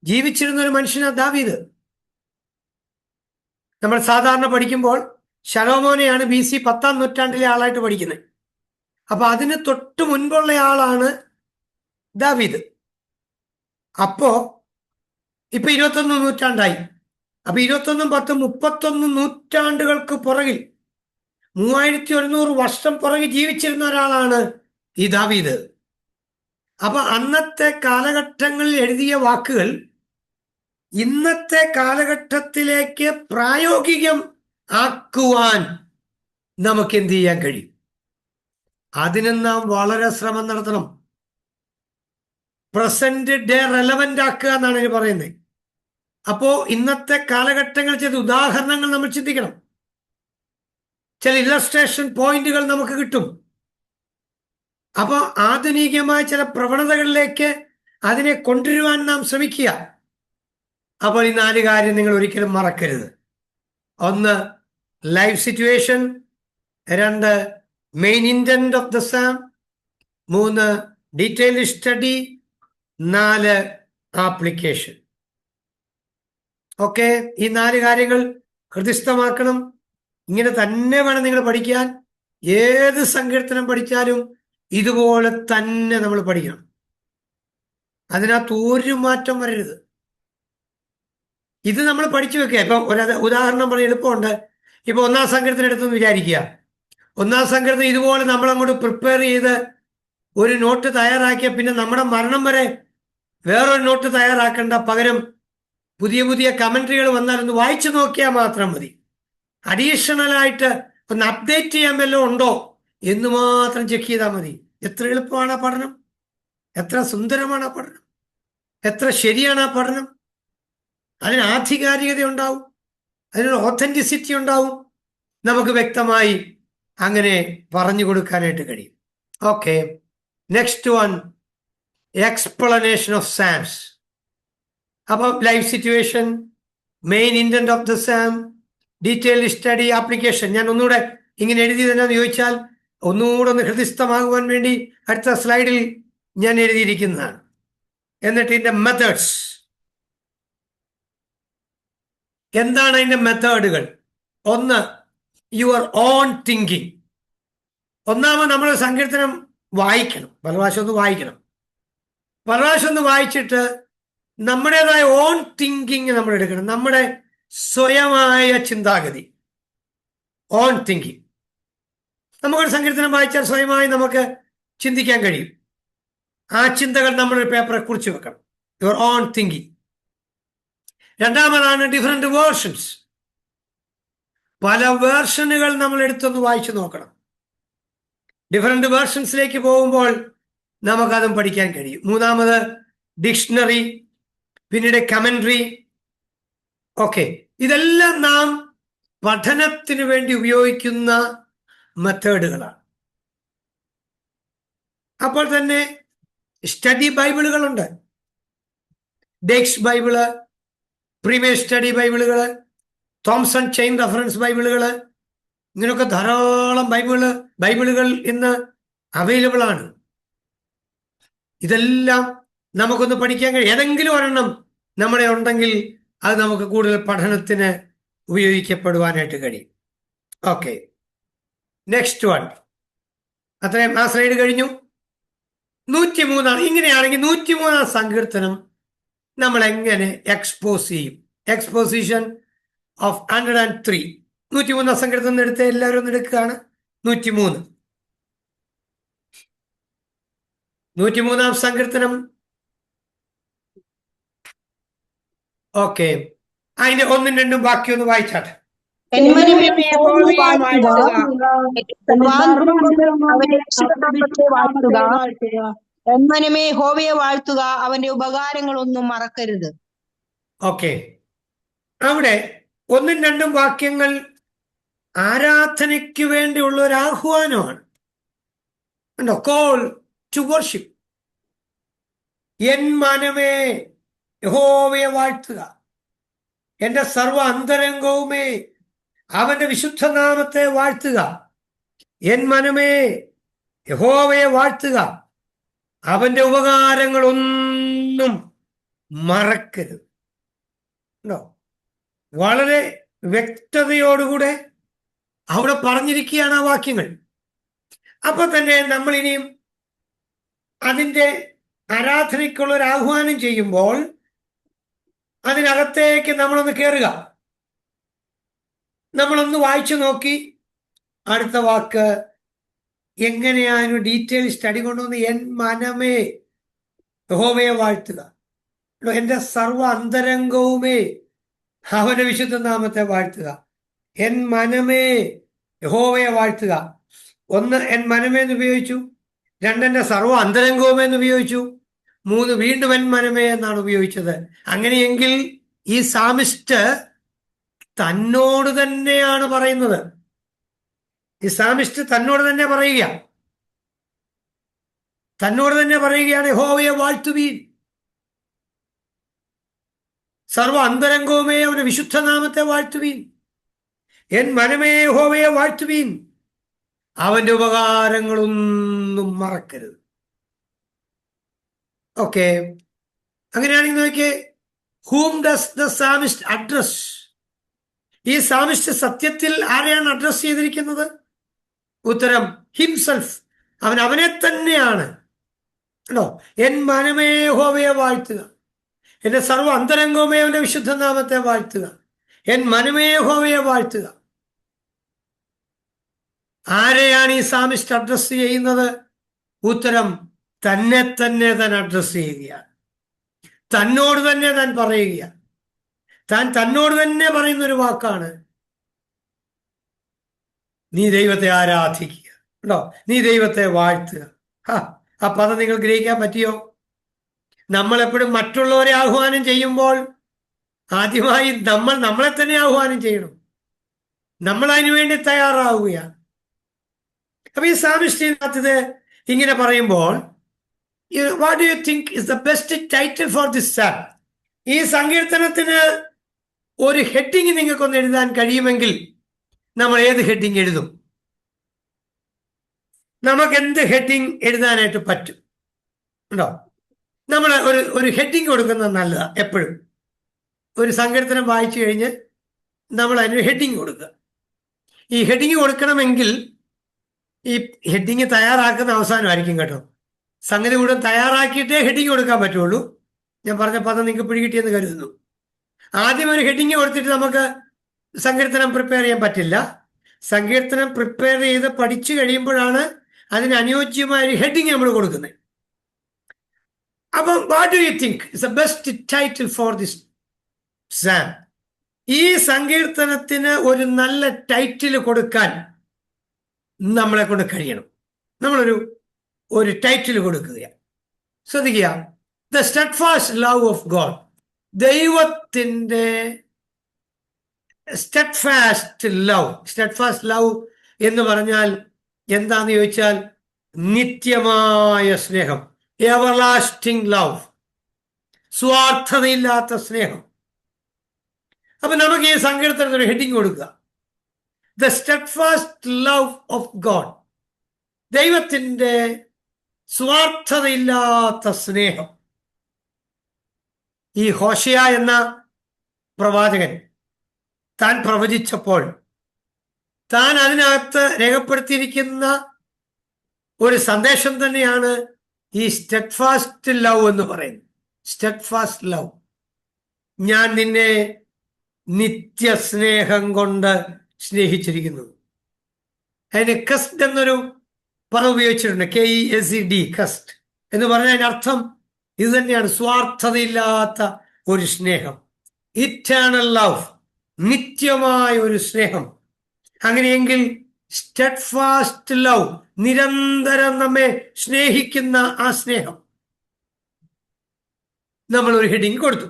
Speaker 4: ജീവിച്ചിരുന്ന ഒരു മനുഷ്യനാണ് ദാവീദ്. നമ്മൾ സാധാരണ പഠിക്കുമ്പോൾ ശലോമോനെയാണ് BC 10-ാം നൂറ്റാണ്ടിലെ ആളായിട്ട് പഠിക്കുന്നത്. അപ്പൊ അതിന് തൊട്ട് മുൻപുള്ള ആളാണ് ദാവീദ്. അപ്പോ ഇപ്പൊ 21 നൂറ്റാണ്ടായി. അപ്പൊ 21, 10, 31 നൂറ്റാണ്ടുകൾക്ക് പുറകിൽ 3100 വർഷം പുറകിൽ ജീവിച്ചിരുന്ന ഒരാളാണ് ഈ ദാവീദ്. അപ്പൊ അന്നത്തെ കാലഘട്ടങ്ങളിൽ എഴുതിയ വാക്കുകൾ ഇന്നത്തെ കാലഘട്ടത്തിലേക്ക് പ്രായോഗികം ആക്കുവാൻ നമുക്ക് എന്ത് ചെയ്യാൻ കഴിയും? അതിന് നാം വളരെ ശ്രമം നടത്തണം. പ്രസന്റ് ഡേ റെലവന്റ് ആക്കുക എന്നാണ് ഇതിന് പറയുന്നത്. അപ്പോ ഇന്നത്തെ കാലഘട്ടങ്ങൾ ചില ഉദാഹരണങ്ങൾ നമ്മൾ ചിന്തിക്കണം. ചില ഇല്ലസ്ട്രേഷൻ പോയിന്റുകൾ നമുക്ക് കിട്ടും. അപ്പൊ ആധുനികമായ ചില പ്രവണതകളിലേക്ക് അതിനെ കൊണ്ടുവരുവാൻ നാം ശ്രമിക്കുക. അപ്പോൾ ഈ 4 കാര്യം നിങ്ങൾ ഒരിക്കലും മറക്കരുത്. 1 life situation, 2 main intent of the Sam, 3 detailed study, 4 application. Okay, ഈ 4 കാര്യങ്ങൾ ഹൃദിസ്ഥമാക്കണം. ഇങ്ങനെ തന്നെ വേണം നിങ്ങൾ പഠിക്കാൻ. ഏത് സങ്കീർത്തനം പഠിച്ചാലും ഇതുപോലെ തന്നെ നമ്മൾ പഠിക്കണം. അതിനകത്ത് ഒരു മാറ്റം വരരുത്. ഇത് നമ്മൾ പഠിച്ചു വെക്കുക. ഇപ്പം ഒരു ഉദാഹരണം പറഞ്ഞ് എളുപ്പമുണ്ട്. ഇപ്പൊ 1-ാം സങ്കീർത്തനം എടുത്തെന്ന് വിചാരിക്കുക. 1-ാം സങ്കീർത്തനം ഇതുപോലെ നമ്മൾ അങ്ങോട്ട് പ്രിപ്പയർ ചെയ്ത് ഒരു നോട്ട് തയ്യാറാക്കിയ പിന്നെ നമ്മുടെ മരണം വരെ വേറൊരു നോട്ട് തയ്യാറാക്കേണ്ട. പകരം പുതിയ പുതിയ കമന്ററികൾ വന്നാൽ ഒന്ന് വായിച്ചു നോക്കിയാൽ മാത്രം മതി. അഡീഷണൽ ആയിട്ട് ഒന്ന് അപ്ഡേറ്റ് ചെയ്യാൻ വല്ലതും ഉണ്ടോ എന്ന് മാത്രം ചെക്ക് ചെയ്താൽ മതി. എത്ര എളുപ്പമാണ് ആ പഠനം, എത്ര സുന്ദരമാണ് ആ പഠനം, എത്ര ശരിയാണ് ആ പഠനം. അതിന് ആധികാരികത ഉണ്ടാവും, അതിനൊരു ഓത്തന്റിസിറ്റി ഉണ്ടാവും. നമുക്ക് വ്യക്തമായി അങ്ങനെ പറഞ്ഞു കൊടുക്കാനായിട്ട് കഴിയും. Okay, next one explanation of psalms. അപ്പം life situation, main intent of the psalm, detailed study, application. ഞാൻ ഒന്നുകൂടെ ഇങ്ങനെ എഴുതിയതെന്നു ചോദിച്ചാൽ ഒന്നുകൂടെ ഒന്ന് ഹൃദിസ്ഥമാകുവാൻ വേണ്ടി അടുത്ത സ്ലൈഡിൽ ഞാൻ എഴുതിയിരിക്കുന്നതാണ്. എന്നിട്ട് ഇതിന്റെ മെത്തേഡ്സ് എന്താണ്? അതിന്റെ മെത്തേഡുകൾ. ഒന്ന്, യുവർ ഓൺ തിങ്കിങ്. ഒന്നാമത് നമ്മൾ സങ്കീർത്തനം വായിക്കണം, പല പ്രാവശ്യം ഒന്ന് വായിക്കണം. പല പ്രാവശ്യം ഒന്ന് വായിച്ചിട്ട് നമ്മുടേതായ ഓൺ തിങ്കിങ് നമ്മൾ എടുക്കണം. നമ്മുടെ സ്വയമായ ചിന്താഗതി, ഓൺ തിങ്കിങ്. നമുക്കൊരു സങ്കീർത്തനം വായിച്ചാൽ സ്വയമായി നമുക്ക് ചിന്തിക്കാൻ കഴിയും. ആ ചിന്തകൾ നമ്മൾ പേപ്പറെ കുറിച്ച് വെക്കണം, യുവർ ഓൺ തിങ്കിങ്. രണ്ടാമതാണ് ഡിഫറെന്റ് വേർഷൻസ്. പല വേർഷനുകൾ നമ്മൾ എടുത്തൊന്ന് വായിച്ചു നോക്കണം. ഡിഫറെന്റ് വേർഷൻസിലേക്ക് പോകുമ്പോൾ നമുക്കതും പഠിക്കാൻ കഴിയും. മൂന്നാമത് ഡിക്ഷണറി, പിന്നീട് കമന്ററി. ഓക്കെ, ഇതെല്ലാം നാം പഠനത്തിന് വേണ്ടി ഉപയോഗിക്കുന്ന മെത്തേഡുകളാണ്. അപ്പോൾ തന്നെ സ്റ്റഡി ബൈബിളുകളുണ്ട്. ഡെക്സ് ബൈബിള്, പ്രീമിയർ സ്റ്റഡി ബൈബിളുകള്, തോംസൺ ചെയിൻ റെഫറൻസ് ബൈബിളുകള്, ഇങ്ങനെയൊക്കെ ധാരാളം ബൈബിളുകൾ ഇന്ന് അവൈലബിൾ ആണ്. ഇതെല്ലാം നമുക്കൊന്ന് പഠിക്കാൻ കഴിയും. ഏതെങ്കിലും ഒരെണ്ണം നമ്മുടെ ഉണ്ടെങ്കിൽ അത് നമുക്ക് കൂടുതൽ പഠനത്തിന് ഉപയോഗിക്കപ്പെടുവാനായിട്ട് കഴിയും. Okay, next one. അത്രയും ആ സ്ലൈഡ് കഴിഞ്ഞു. 103. ഇങ്ങനെയാണെങ്കിൽ 103 സങ്കീർത്തനം നമ്മൾ എങ്ങനെ എക്സ്പോസ് ചെയ്യും? Exposition of 103. 103 സങ്കീർത്തനം എടുത്ത് എല്ലാവരും ഒന്ന് എടുക്കുകയാണ്. 103 സങ്കീർത്തനം. ഓക്കെ, അതിന്റെ 1ഉം 2ഉം ബാക്കി ഒന്ന് വായിച്ചാട്ടെ.
Speaker 5: എന്മനമേ ഹോവയെ വാഴ്ത്തുക, അവന്റെ ഉപകാരങ്ങളൊന്നും മറക്കരുത്.
Speaker 4: ഓക്കെ, അവിടെ 1ഉം 2ഉം വാക്യങ്ങൾ ആരാധനയ്ക്ക് വേണ്ടിയുള്ള ഒരു ആഹ്വാനമാണ്. Call to worship. എൻ മനമേ യഹോവയെ വാഴ്ത്തുക, എന്റെ സർവ അന്തരംഗവുമേ അവന്റെ വിശുദ്ധനാമത്തെ വാഴ്ത്തുക. എൻ മനമേ യഹോവയെ വാഴ്ത്തുക, അവന്റെ ഉപകാരങ്ങളൊന്നും മറക്കരുത്. വളരെ വ്യക്തതയോടുകൂടെ അവിടെ പറഞ്ഞിരിക്കുകയാണ് ആ വാക്യങ്ങൾ. അപ്പൊ തന്നെ നമ്മൾ ഇനിയും അതിൻ്റെ ആരാധനയ്ക്കുള്ള ഒരു ആഹ്വാനം ചെയ്യുമ്പോൾ അതിനകത്തേക്ക് നമ്മളൊന്ന് കയറുക. നമ്മളൊന്ന് വായിച്ചു നോക്കി അടുത്ത വാക്ക് എങ്ങനെയാണ് ഡീറ്റെയിൽ സ്റ്റഡി കൊണ്ടുവന്ന് എൻ മനമേ യഹോവയെ വാഴ്ത്തുക, എന്റെ സർവ അന്തരംഗവുമേ അവന്റെ വിശുദ്ധ നാമത്തെ വാഴ്ത്തുക. എൻ മനമേ യഹോവയെ വാഴ്ത്തുക. 1 എൻ മനമേ എന്ന് ഉപയോഗിച്ചു, 2 എന്റെ സർവ അന്തരംഗവുമേ എന്ന് ഉപയോഗിച്ചു, 3 വീണ്ടും എൻ മനമേ എന്നാണ് ഉപയോഗിച്ചത്. അങ്ങനെയെങ്കിൽ ഈ സാമിസ്റ്റ് തന്നോട് തന്നെയാണ് പറയുന്നത്. ഈ സാമിസ്റ്റ് തന്നോട് തന്നെ പറയുകയാണ് യഹോവയെ വാഴ്ത്തുവീൻ, സർവ അന്തരംഗവുമേ അവന്റെ വിശുദ്ധനാമത്തെ വാഴ്ത്തുവീൻ. എൻ മനമേ യഹോവയെ വാഴ്ത്തുവീൻ, അവന്റെ ഉപകാരങ്ങളൊന്നും മറക്കരുത്. ഓക്കെ, അങ്ങനെയാണെങ്കിൽ നോക്കിയേ, whom does the psalmist address? ഈ സാമിസ്റ്റ് സത്യത്തിൽ ആരെയാണ് അഡ്രസ് ചെയ്തിരിക്കുന്നത്? ഉത്തരം ഹിംസെൽഫ്. അവനെ തന്നെയാണ്. എൻ മനമേ യഹോവയെ വാഴ്ത്തുക, എന്റെ സർവ അന്തരംഗവുമേ അവന്റെ വിശുദ്ധനാമത്തെ വാഴ്ത്തുക. എൻ മനമേ യഹോവയെ വാഴ്ത്തുക. ആരെയാണ് ഈ സാമിസ്റ്റ് അഡ്രസ് ചെയ്യുന്നത്? ഉത്തരം തന്നെ താൻ അഡ്രസ് ചെയ്യുകയാണ്. തന്നോട് തന്നെ താൻ പറയുകയാണ്. താൻ തന്നോട് തന്നെ പറയുന്നൊരു വാക്കാണ്, നീ ദൈവത്തെ ആരാധിക്കുക, നീ ദൈവത്തെ വാഴ്ത്തുക. ആ പദം നിങ്ങൾ ഗ്രഹിക്കാൻ പറ്റിയോ? നമ്മളെപ്പോഴും മറ്റുള്ളവരെ ആഹ്വാനം ചെയ്യുമ്പോൾ ആദ്യമായി നമ്മളെ തന്നെ ആഹ്വാനം ചെയ്യണം. നമ്മൾ അതിനു വേണ്ടി തയ്യാറാവുകയാണ്. അപ്പൊ ഈ സാമിഷ്ടിനകത്ത് ഇങ്ങനെ പറയുമ്പോൾ What do you think is the best title for this psalm? ഈ സങ്കീർത്തനത്തിന് ഒരു ഹെഡിങ് നിങ്ങൾക്കൊന്ന് എഴുതാൻ കഴിയുമെങ്കിൽ നമ്മൾ ഏത് ഹെഡിങ് എഴുതും? നമുക്ക് എന്ത് ഹെഡിങ് എഴുതാനായിട്ട് പറ്റും? ഉണ്ടോ? നമ്മൾ ഒരു ഹെഡിങ് കൊടുക്കുന്നത് നല്ലതാണ്. എപ്പോഴും ഒരു സങ്കീർത്തനം വായിച്ചു കഴിഞ്ഞ് നമ്മൾ അതിന് ഹെഡിങ് കൊടുക്കുക. ഈ ഹെഡിങ് കൊടുക്കണമെങ്കിൽ ഈ ഹെഡിങ് തയ്യാറാക്കുന്ന അവസാനമായിരിക്കും കേട്ടോ. സംഗതി മുഴുവൻ തയ്യാറാക്കിയിട്ടേ ഹെഡിങ് കൊടുക്കാൻ പറ്റുള്ളൂ. ഞാൻ പറഞ്ഞ പദം നിങ്ങൾക്ക് പിടികിട്ടിയെന്ന് കരുതുന്നു. ആദ്യം ഒരു ഹെഡിങ് കൊടുത്തിട്ട് നമുക്ക് സങ്കീർത്തനം പ്രിപ്പയർ ചെയ്യാൻ പറ്റില്ല. സങ്കീർത്തനം പ്രിപ്പയർ ചെയ്ത് പഠിച്ചു കഴിയുമ്പോഴാണ് അതിന് അനുയോജ്യമായ ഒരു ഹെഡിങ് നമ്മൾ കൊടുക്കുന്നത്. അപ്പം what do you think is the best title for this psalm? ഈ സങ്കീർത്തനത്തിന് ഒരു നല്ല ടൈറ്റിൽ കൊടുക്കാൻ നമ്മളെ കൊണ്ട് കഴിയണം. നമ്മളൊരു ടൈറ്റിൽ കൊടുക്കുക. ശ്രദ്ധിക്കുക, the steadfast love of God. ദൈവത്തിൻ്റെ സ്റ്റെഡ്ഫാസ്റ്റ് ലവ് എന്ന് പറഞ്ഞാൽ എന്താന്ന് ചോദിച്ചാൽ നിത്യമായ സ്നേഹം, എവർലാസ്റ്റിംഗ് ലവ്, സ്വാർത്ഥതയില്ലാത്ത സ്നേഹം. അപ്പൊ നമുക്ക് ഈ സങ്കീർത്തനത്തിന് ഒരു ഹെഡിങ് കൊടുക്കുക, the steadfast love of God. ദൈവത്തിൻ്റെ സ്വാർത്ഥതയില്ലാത്ത സ്നേഹം. ഈ ഹോശയ എന്ന പ്രവാചകൻ താൻ പ്രവചിച്ചപ്പോൾ താൻ അതിനകത്ത് രേഖപ്പെടുത്തിയിരിക്കുന്ന ഒരു സന്ദേശം തന്നെയാണ് ഈ സ്റ്റെഡ്ഫാസ്റ്റ് ലവ് എന്ന് പറയുന്നത്. സ്റ്റെഡ്ഫാസ്റ്റ് ലവ്, ഞാൻ നിന്നെ നിത്യസ്നേഹം കൊണ്ട് സ്നേഹിച്ചിരിക്കുന്നു. അതിന് കസ്റ്റ് എന്നൊരു പദം ഉപയോഗിച്ചിട്ടുണ്ട്, KESED, കസ്റ്റ് എന്ന് പറഞ്ഞാൽ അതിന്റെ അർത്ഥം ഇത് തന്നെയാണ്, സ്വാർത്ഥതയില്ലാത്ത ഒരു സ്നേഹം, ഇറ്റേണൽ ലവ്, നിത്യമായ ഒരു സ്നേഹം. അങ്ങനെയെങ്കിൽ സ്റ്റെഡ്ഫാസ്റ്റ് ലവ്, നിരന്തരം നമ്മെ സ്നേഹിക്കുന്ന ആ സ്നേഹം, നമ്മൾ ഒരു ഹെഡിങ് കൊടുത്തു.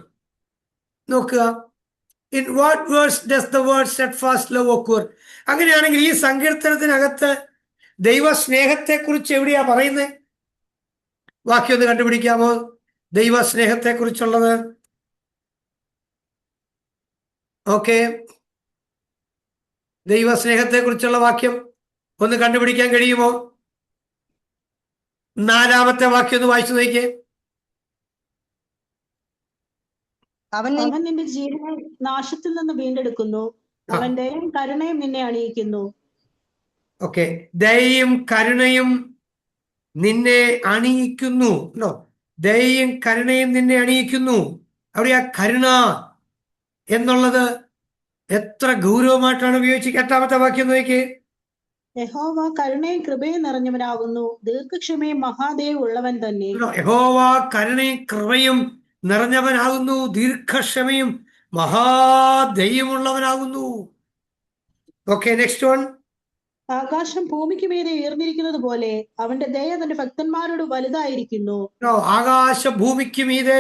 Speaker 4: നോക്കുക, in what words does the word steadfast love occur? അങ്ങനെയാണെങ്കിൽ ഈ സങ്കീർത്തനത്തിനകത്ത് ദൈവസ്നേഹത്തെക്കുറിച്ച് എവിടെയാ പറയുന്നത്? വാക്യം ഒന്ന് കണ്ടുപിടിക്കാമോ? ദൈവസ്നേഹത്തെക്കുറിച്ചുള്ളത്. ഓക്കെ, ദൈവസ്നേഹത്തെക്കുറിച്ചുള്ള വാക്യം ഒന്ന് കണ്ടുപിടിക്കാൻ കഴിയുമോ? 4-ാമത്തെ വാക്യം ഒന്ന് വായിച്ചു നോക്കിയേ.
Speaker 5: അവൻ
Speaker 6: അവൻ നിന്റെ ജീവനെ നാശത്തിൽ നിന്ന് വീണ്ടെടുക്കുന്നു, അവൻ ദയയും കരുണയും നിന്നെ അണിയിക്കുന്നു.
Speaker 4: ഓക്കെ, ദയയും കരുണയും നിന്നെ അണിയിക്കുന്നു. ദയയും കരുണയും നിന്നെ അണിയിക്കുന്നു. അവിടെ ആ കരുണ എന്നുള്ളത് എത്ര ഗൗരവമായിട്ടാണ് ഉപയോഗിച്ച്. 8-ാമത്തെ വാക്യം നോക്കിയേ.
Speaker 6: യഹോവ കരുണയും കൃപയും നിറഞ്ഞവനാകുന്നു, ദീർഘക്ഷമയും മഹാദയവും ഉള്ളവൻ തന്നെ.
Speaker 4: യഹോവ കരുണയും കൃപയും നിറഞ്ഞവനാകുന്നു, ദീർഘക്ഷമയും മഹാദയമുള്ളവനാകുന്നു. Okay, next one.
Speaker 6: ആകാശം ഭൂമിക്ക് മീതെ ഉയർന്നിരിക്കുന്നത് പോലെ അവന്റെ ദയ തന്റെ ഭക്തന്മാരോട് വലുതായിരിക്കുന്നു.
Speaker 4: ആകാശ ഭൂമിക്ക് മീതെ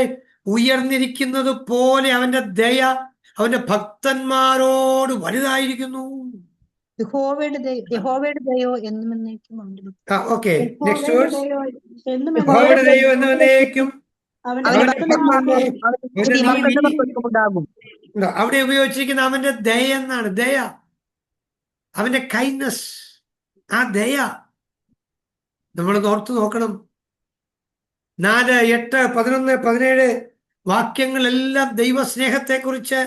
Speaker 4: ഉയർന്നിരിക്കുന്നത് പോലെ അവന്റെ ദയ അവന്റെ ഭക്തന്മാരോട് വലുതായിരിക്കുന്നു.
Speaker 5: യഹോവയുടെ ദയോ എന്നും എന്നേക്കും ഉണ്ട്.
Speaker 4: Okay, next verse.
Speaker 6: എന്നും
Speaker 4: യഹോവയുടെ ദയ എന്നും എന്നേക്കും
Speaker 6: അവന്റെ
Speaker 5: അവന്റെ
Speaker 6: ഭക്തന്മാർക്ക്
Speaker 5: ഉണ്ടാകും.
Speaker 4: അവിടെ ഉപയോഗിച്ചിരിക്കുന്ന അവന്റെ ദയ എന്നാണ്. ദയ, അവന്റെ കൈൻഡ്നസ്, ആ ദയ നമ്മൾ ഓർത്ത് നോക്കണം. 4, 8, 11, 17 വാക്യങ്ങളെല്ലാം ദൈവസ്നേഹത്തെക്കുറിച്ച്,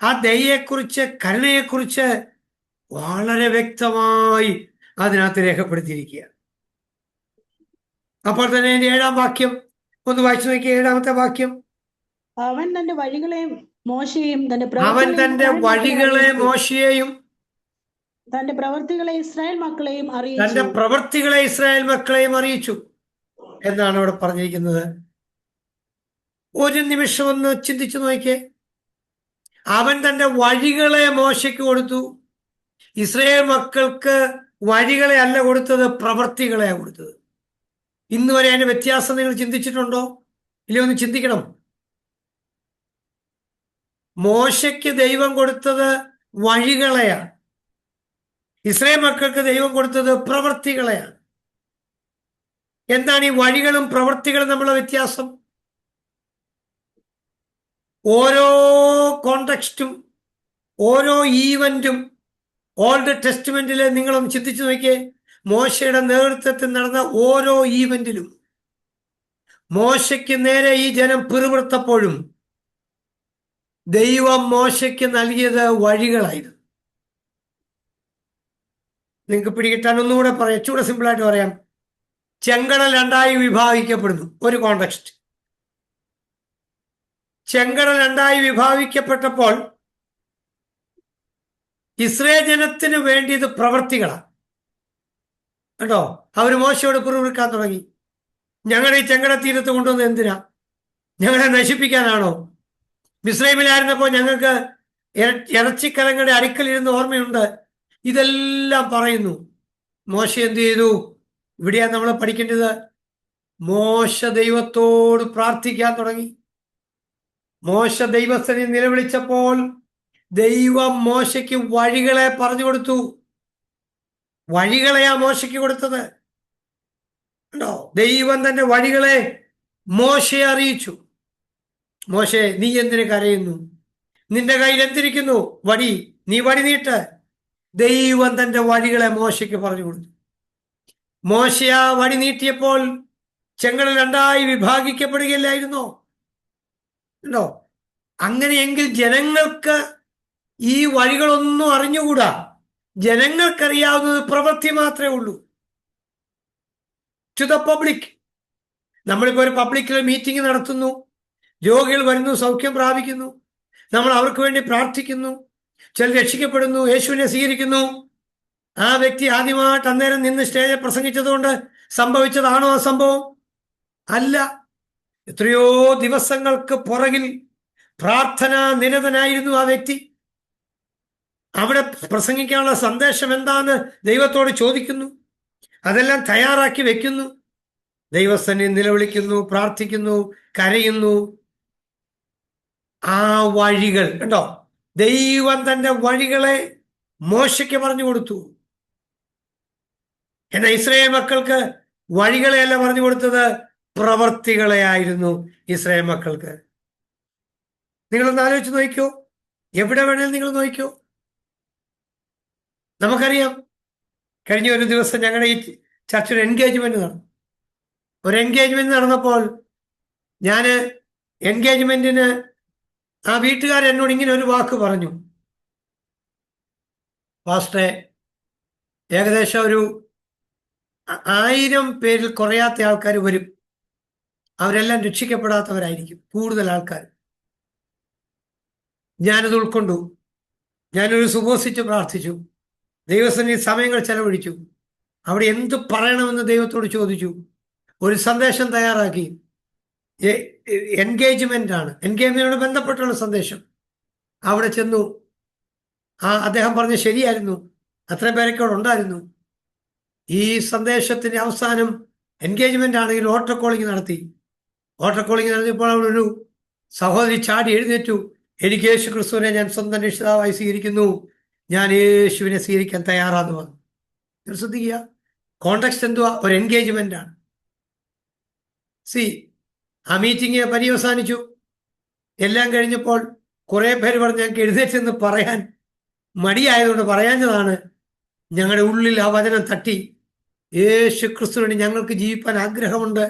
Speaker 4: ആ ദയയെക്കുറിച്ച്, കരുണയെക്കുറിച്ച് വളരെ വ്യക്തമായി അതിനകത്ത് രേഖപ്പെടുത്തിയിരിക്കുക. അപ്പോൾ തന്നെ 7-ാം വാക്യം ഒന്ന് വായിച്ചു നോക്കിയ. 7-ാമത്തെ വാക്യം.
Speaker 6: അവൻ തന്റെ വഴികളെ മോശയെയും
Speaker 4: അവൻ തന്റെ വഴികളെ മോശയെയും
Speaker 6: തന്റെ പ്രവർത്തികളെ ഇസ്രായേൽ മക്കളെയും അറിയിച്ചു.
Speaker 4: തന്റെ പ്രവർത്തികളെ ഇസ്രായേൽ മക്കളെയും അറിയിച്ചു എന്നാണ് അവിടെ പറഞ്ഞിരിക്കുന്നത്. ഒരു നിമിഷം ഒന്ന് ചിന്തിച്ചു നോക്കിയേ. അവൻ തന്റെ വഴികളെ മോശയ്ക്ക് കൊടുത്തു. ഇസ്രായേൽ മക്കൾക്ക് വഴികളെ അല്ല കൊടുത്തത്, പ്രവർത്തികളെയാണ് കൊടുത്തത്. ഇന്ന് വരെ അതിന്റെ വ്യത്യാസം നിങ്ങൾ ചിന്തിച്ചിട്ടുണ്ടോ? ഇല്ല, ഒന്ന് ചിന്തിക്കണം. മോശയ്ക്ക് ദൈവം കൊടുത്തത് വഴികളെയാണ്, ഇസ്രായേൽ മക്കൾക്ക് ദൈവം കൊടുത്തത് പ്രവർത്തികളെയാണ്. എന്താണ് ഈ വഴികളും പ്രവൃത്തികളും തമ്മിലുള്ള വ്യത്യാസം? ഓരോ കോണ്ടെക്സ്റ്റും ഓരോ ഈവന്റും ഓൾഡ് ടെസ്റ്റ്മെന്റിൽ നിങ്ങളൊന്ന് ചിന്തിച്ചു നോക്കിയേ. മോശയുടെ നേതൃത്വത്തിൽ നടന്ന ഓരോ ഈവന്റിലും മോശയ്ക്ക് നേരെ ഈ ജനം പിറുപിറുത്തപ്പോഴും ദൈവം മോശയ്ക്ക് നൽകിയത് വഴികളായിരുന്നു. നിങ്ങൾക്ക് പിടികിട്ടാൻ ഒന്നുകൂടെ പറയാം, ചൂടെ സിമ്പിളായിട്ട് പറയാം. ചെങ്കടൽ രണ്ടായി വിഭാഗിക്കപ്പെടുന്നു. ഒരു കോണ്ടെക്സ്റ്റ്. ചെങ്കടൽ രണ്ടായി വിഭാഗിക്കപ്പെട്ടപ്പോൾ ഇസ്രായേൽ ജനത്തിന് വേണ്ടിയത് പ്രവൃത്തികളാണ് കേട്ടോ. അവർ മോശയോട് പിറുപിറുക്കാൻ തുടങ്ങി. ഞങ്ങളുടെ ഈ ചെങ്കട തീരത്ത് കൊണ്ടുവന്ന് എന്തിനാ? ഞങ്ങളെ നശിപ്പിക്കാനാണോ? മിസ്രൈമിലായിരുന്നപ്പോൾ ഞങ്ങൾക്ക് ഇറച്ചിക്കലങ്ങളുടെ അടുക്കലിരുന്ന് ഓർമ്മയുണ്ട്. ഇതെല്ലാം പറയുന്നു. മോശ എന്ത് ചെയ്തു? ഇവിടെയാണ് നമ്മൾ പഠിക്കേണ്ടത്. മോശ ദൈവത്തോട് പ്രാർത്ഥിക്കാൻ തുടങ്ങി. മോശ ദൈവസ്ഥനെ നിലവിളിച്ചപ്പോൾ ദൈവം മോശയ്ക്ക് വഴികളെ പറഞ്ഞു കൊടുത്തു. വഴികളെയാ മോശയ്ക്ക് കൊടുത്തത് കേട്ടോ. ദൈവം തന്റെ വഴികളെ മോശയെ അറിയിച്ചു. മോശെ, നീ എന്തിനു കരയുന്നു? നിന്റെ കയ്യിൽ എന്തിരിക്കുന്നു? വടി. നീ വടി നീട്ട്. ദൈവം തന്റെ വഴികളെ മോശയ്ക്ക് പറഞ്ഞു കൊടുത്തു. മോശ ആ വടി നീട്ടിയപ്പോൾ ചെങ്കടൽ രണ്ടായി വിഭാഗിക്കപ്പെടുകയില്ലായിരുന്നോ? ഉണ്ടോ? അങ്ങനെയെങ്കിൽ ജനങ്ങൾക്ക് ഈ വഴികളൊന്നും അറിഞ്ഞുകൂടാ. ജനങ്ങൾക്കറിയാവുന്നത് പ്രവൃത്തി മാത്രമേ ഉള്ളൂ. To the public. നമ്മളിപ്പോൾ ഒരു പബ്ലിക്കിൽ മീറ്റിംഗ് നടത്തുന്നു, രോഗികൾ വരുന്നു, സൗഖ്യം പ്രാപിക്കുന്നു, നമ്മൾ അവർക്ക് വേണ്ടി പ്രാർത്ഥിക്കുന്നു, ചിലർ രക്ഷിക്കപ്പെടുന്നു, യേശുവിനെ സ്വീകരിക്കുന്നു. ആ വ്യക്തി ആദ്യമായിട്ട് അന്നേരം നിന്ന് സ്റ്റേജിൽ പ്രസംഗിച്ചതുകൊണ്ട് സംഭവിച്ചതാണോ ആ സംഭവം? അല്ല. എത്രയോ ദിവസങ്ങൾക്ക് പുറകിൽ പ്രാർത്ഥനാ നിരതനായിരുന്നു ആ വ്യക്തി. അവിടെ പ്രസംഗിക്കാനുള്ള സന്ദേശം എന്താന്ന് ദൈവത്തോട് ചോദിക്കുന്നു, അതെല്ലാം തയ്യാറാക്കി വെക്കുന്നു, ദൈവസന്നിധിയിൽ നിലവിളിക്കുന്നു, പ്രാർത്ഥിക്കുന്നു, കരയുന്നു. ആ വഴികൾ കണ്ടോ, ദൈവം തന്റെ വഴികളെ മോശയ്ക്ക് പറഞ്ഞു കൊടുത്തു. എന്നാൽ ഇസ്രായേൽ മക്കൾക്ക് വഴികളെയല്ല പറഞ്ഞു കൊടുത്തത്, പ്രവർത്തികളെയായിരുന്നു ഇസ്രായേൽ മക്കൾക്ക്. നിങ്ങളൊന്ന് ആലോചിച്ച് നോക്കിക്കോ. എവിടെ വേണേലും നിങ്ങൾ നോക്കിക്കോ. നമുക്കറിയാം, കഴിഞ്ഞ ഒരു ദിവസം ഞങ്ങളുടെ ഈ ചർച്ചൊരു എൻഗേജ്മെന്റ് നടന്നു. ഒരു എൻഗേജ്മെന്റ് നടന്നപ്പോൾ ഞാൻ എൻഗേജ്മെന്റിന് ആ വീട്ടുകാരൻ എന്നോട് ഇങ്ങനെ ഒരു വാക്ക് പറഞ്ഞു. പാസ്റ്ററെ, ഏകദേശം ഒരു 1000 പേരിൽ കുറയാത്ത ആൾക്കാർ വരും. അവരെല്ലാം രക്ഷിക്കപ്പെടാത്തവരായിരിക്കും കൂടുതൽ ആൾക്കാർ. ഞാനത് ഉൾക്കൊണ്ടു. ഞാനൊരു സുബോധിച്ച് പ്രാർത്ഥിച്ചു. ദൈവസന്നിധി സമയങ്ങൾ ചെലവഴിച്ചു. അവിടെ എന്ത് പറയണമെന്ന് ദൈവത്തോട് ചോദിച്ചു. ഒരു സന്ദേശം തയ്യാറാക്കി. എൻഗേജ്മെന്റ് ആണ്, എൻഗേജ്മെന്റിനോട് ബന്ധപ്പെട്ടുള്ള സന്ദേശം. അവിടെ ചെന്നു. അദ്ദേഹം പറഞ്ഞ ശരിയായിരുന്നു. അത്രയും പേരൊക്കെ അവിടെ ഉണ്ടായിരുന്നു. ഈ സന്ദേശത്തിന്റെ അവസാനം എൻഗേജ്മെന്റ് ആണെങ്കിൽ ഓട്ടർ കോളിംഗ് നടത്തി. ഓട്ടർ കോളിംഗ് നടത്തിയപ്പോൾ അവിടെ ഒരു സഹോദരി ചാടി എഴുന്നേറ്റു. എനിക്ക് യേശു ക്രിസ്തുവിനെ ഞാൻ സ്വന്തം രക്ഷിതാവായി സ്വീകരിക്കുന്നു, ഞാൻ യേശുവിനെ സ്വീകരിക്കാൻ തയ്യാറാന്ന് പറഞ്ഞു. ശ്രദ്ധിക്കുക, കോണ്ടെക്സ്റ്റ് എന്തുവാ? ഒരു എൻഗേജ്മെന്റ് ആണ്. ആ മീറ്റിംഗ് പര്യവസാനിച്ചു. എല്ലാം കഴിഞ്ഞപ്പോൾ കുറെ പേര് പറഞ്ഞ് ഞങ്ങൾക്ക് എഴുന്നേറ്റെന്ന് പറയാൻ മടിയായതുകൊണ്ട് പറയാഞ്ഞതാണ്. ഞങ്ങളുടെ ഉള്ളിൽ ആ വചനം തട്ടി. യേശു ക്രിസ്തുവിന് ഞങ്ങൾക്ക് ജീവിക്കാൻ ആഗ്രഹമുണ്ട്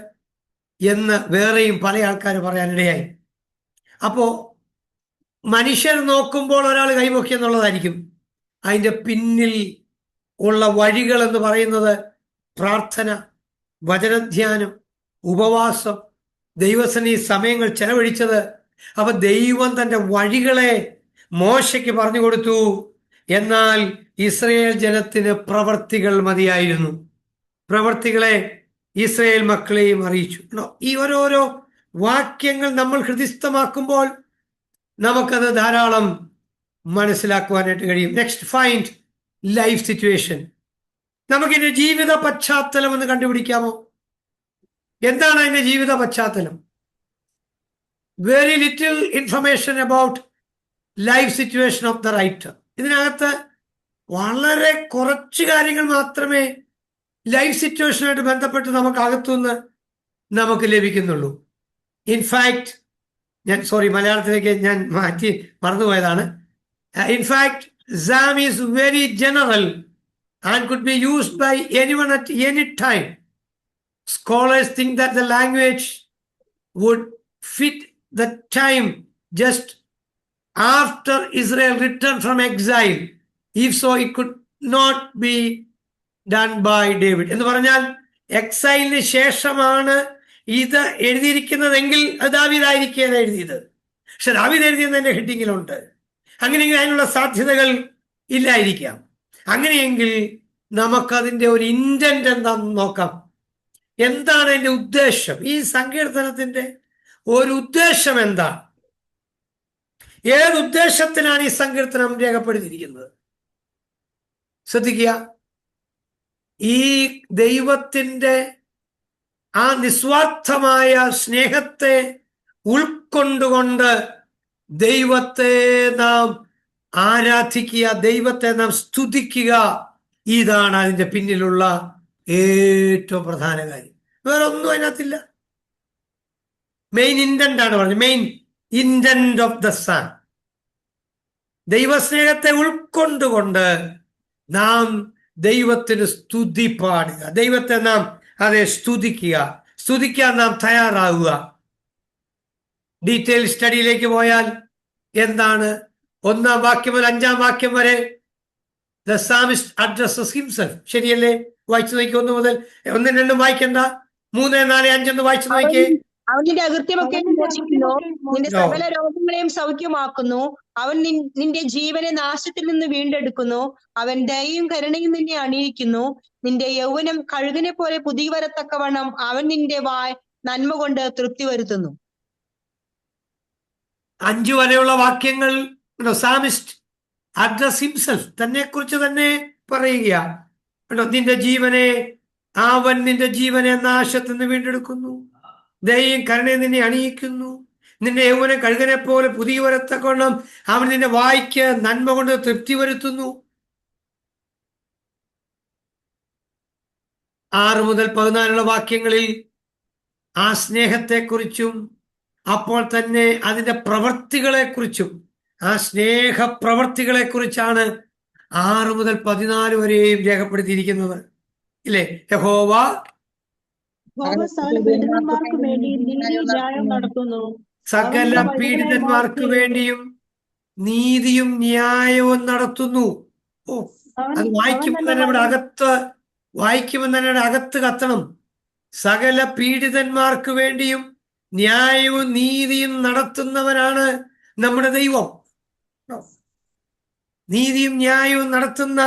Speaker 4: എന്ന് വേറെയും പല ആൾക്കാർ പറയാനിടയായി. അപ്പോ മനുഷ്യർ നോക്കുമ്പോൾ ഒരാൾ കൈപൊക്കി എന്നുള്ളതായിരിക്കും. അതിൻ്റെ പിന്നിൽ ഉള്ള വഴികൾ എന്ന് പറയുന്നത് പ്രാർത്ഥന, വചനധ്യാനം, ഉപവാസം, ദൈവസന്നിധി സമയങ്ങൾ ചെലവഴിച്ചത്. അപ്പൊ ദൈവം തന്റെ വഴികളെ മോശയ്ക്ക് പറഞ്ഞു കൊടുത്തു. എന്നാൽ ഇസ്രായേൽ ജനത്തിന് പ്രവർത്തികൾ മതിയായിരുന്നു. പ്രവർത്തികളെ ഇസ്രായേൽ മക്കളെയും അറിയിച്ചു. ഈ ഓരോരോ വാക്യങ്ങൾ നമ്മൾ ഹൃദിസ്ഥമാക്കുമ്പോൾ നമുക്കത് ധാരാളം മനസ്സിലാക്കുവാനായിട്ട് കഴിയും. Next, find life situation. നമുക്കിന്റെ ജീവിത പശ്ചാത്തലം എന്ന് കണ്ടുപിടിക്കാമോ? എന്താണ് അതിന്റെ ജീവിത പശ്ചാത്തലം? Very little information about life situation of the writer. ഇതിനകത്ത് വളരെ കുറച്ച് കാര്യങ്ങൾ മാത്രമേ ലൈഫ് സിറ്റുവേഷനുമായിട്ട് ബന്ധപ്പെട്ട് നമുക്ക് അകത്തുനിന്ന് നമുക്ക് ലഭിക്കുന്നുള്ളൂ. ഇൻഫാക്ട് മലയാളത്തിലേക്ക് ഞാൻ മാറ്റി മറന്നുപോയതാണ്. In fact Zam is very general and could be used by anyone at any time. Scholars think that the language would fit the time just after Israel returned from exile. If so, it could not be done by David. എന്ന് പറഞ്ഞാൽ എക്സൈലിന് ശേഷമാണ് ഇത് എഴുതിയിരിക്കുന്നതെങ്കിൽ അത് ദാവീദായിരിക്കുകയാണ് എഴുതിയത്. പക്ഷെ ദാവീദ് എഴുതിയെന്നതിന്റെ ഹെഡിങ്ങിലുണ്ട്. അങ്ങനെയെങ്കിൽ അതിനുള്ള സാധ്യതകൾ ഇല്ലായിരിക്കാം. അങ്ങനെയെങ്കിൽ നമുക്കതിൻ്റെ ഒരു ഇന്റന്റ് എന്താണെന്ന് നോക്കാം. എന്താണ് അതിൻ്റെ ഉദ്ദേശം? ഈ സങ്കീർത്തനത്തിന്റെ ഒരു ഉദ്ദേശം എന്താണ്? ഏത് ഉദ്ദേശത്തിനാണ് ഈ സങ്കീർത്തനം രേഖപ്പെടുത്തിയിരിക്കുന്നത്? ശ്രദ്ധിക്കുക. ഈ ദൈവത്തിൻ്റെ ആ നിസ്വാർത്ഥമായ സ്നേഹത്തെ ഉൾക്കൊണ്ടുകൊണ്ട് ദൈവത്തെ നാം ആരാധിക്കുക, ദൈവത്തെ നാം സ്തുതിക്കുക. ഇതാണ് അതിൻ്റെ പിന്നിലുള്ള ഏറ്റവും പ്രധാന കാര്യം. വേറെ ഒന്നും അതിനകത്തില്ല. മെയിൻ ഇന്റന്റ് ആണ് പറഞ്ഞത്. Main intent of the psalm. ദൈവസ്നേഹത്തെ ഉൾക്കൊണ്ടുകൊണ്ട് നാം ദൈവത്തിന് സ്തുതി പാടുക, ദൈവത്തെ നാം സ്തുതിക്കാൻ നാം തയ്യാറാവുക. ഡീറ്റെയിൽ സ്റ്റഡിയിലേക്ക് പോയാൽ എന്താണ്? 1-ാം വാക്യം മുതൽ 5-ാം വാക്യം വരെ ദ സാമിസ്റ്റ് അഡ്രസ്സസ് ഹിംസെൽഫ്. ശരിയല്ലേ? വായിച്ചു നോക്കി. 1 മുതൽ 1, 2 വായിക്കണ്ട. 3, 4, 5 വായിച്ചു നോക്കിയേ.
Speaker 5: അവൻ നിന്റെ അകൃത്യമൊക്കെ മോചിക്കുന്നു, നിന്റെ സകല രോഗങ്ങളെയും സൗഖ്യമാക്കുന്നു. അവൻ നിന്റെ ജീവനെ നാശത്തിൽ നിന്ന് വീണ്ടെടുക്കുന്നു. അവൻ ദയയും കരുണയും നിന്നെ അണിയിക്കുന്നു. നിന്റെ യൗവനം കഴുകിനെ പോലെ പുതിയ വരത്തക്കവണ്ണം അവൻ നിന്റെ നന്മ കൊണ്ട് തൃപ്തി വരുത്തുന്നു.
Speaker 4: 5 വരെയുള്ള വാക്യങ്ങൾ സാമിസ്റ്റ് അഡ്രസ് ഹിംസെൽഫ്, തന്നെ കുറിച്ച് തന്നെ പറയുകയാണ്. അവൻ നിന്റെ ജീവനെ നാശത്തിൽ നിന്ന് വീണ്ടെടുക്കുന്നു. ദയയും കരുണയും നിന്നെ അണിയിക്കുന്നു. നിന്റെ യൗവനം കഴുകനെ പോലെ പുതിയ വരത്തക്കവണ്ണം അവൻ നിന്റെ വായ്ക്ക് നന്മ കൊണ്ട് തൃപ്തി വരുത്തുന്നു. 6 മുതൽ 14 വാക്യങ്ങളിൽ ആ സ്നേഹത്തെക്കുറിച്ചും അപ്പോൾ തന്നെ അതിൻ്റെ പ്രവർത്തികളെക്കുറിച്ചും, ആ സ്നേഹപ്രവർത്തികളെ കുറിച്ചാണ് 6 മുതൽ 14 വരെയും രേഖപ്പെടുത്തിയിരിക്കുന്നത്. ഇല്ലേ? യഹോവ
Speaker 6: സകല പീഡിതന്മാർക്ക് വേണ്ടി നീതിയും ന്യായവും നടത്തുന്നു.
Speaker 4: സകല പീഡിതന്മാർക്ക് വേണ്ടിയും നീതിയും ന്യായവും നടത്തുന്നു. അത് വായിക്കുമ്പോൾ തന്നെ ഇവിടെ അകത്ത് കത്തണം. സകല പീഡിതന്മാർക്ക് വേണ്ടിയും ന്യായവും നീതിയും നടത്തുന്നവനാണ് നമ്മുടെ ദൈവം. നീതിയും ന്യായവും നടത്തുന്ന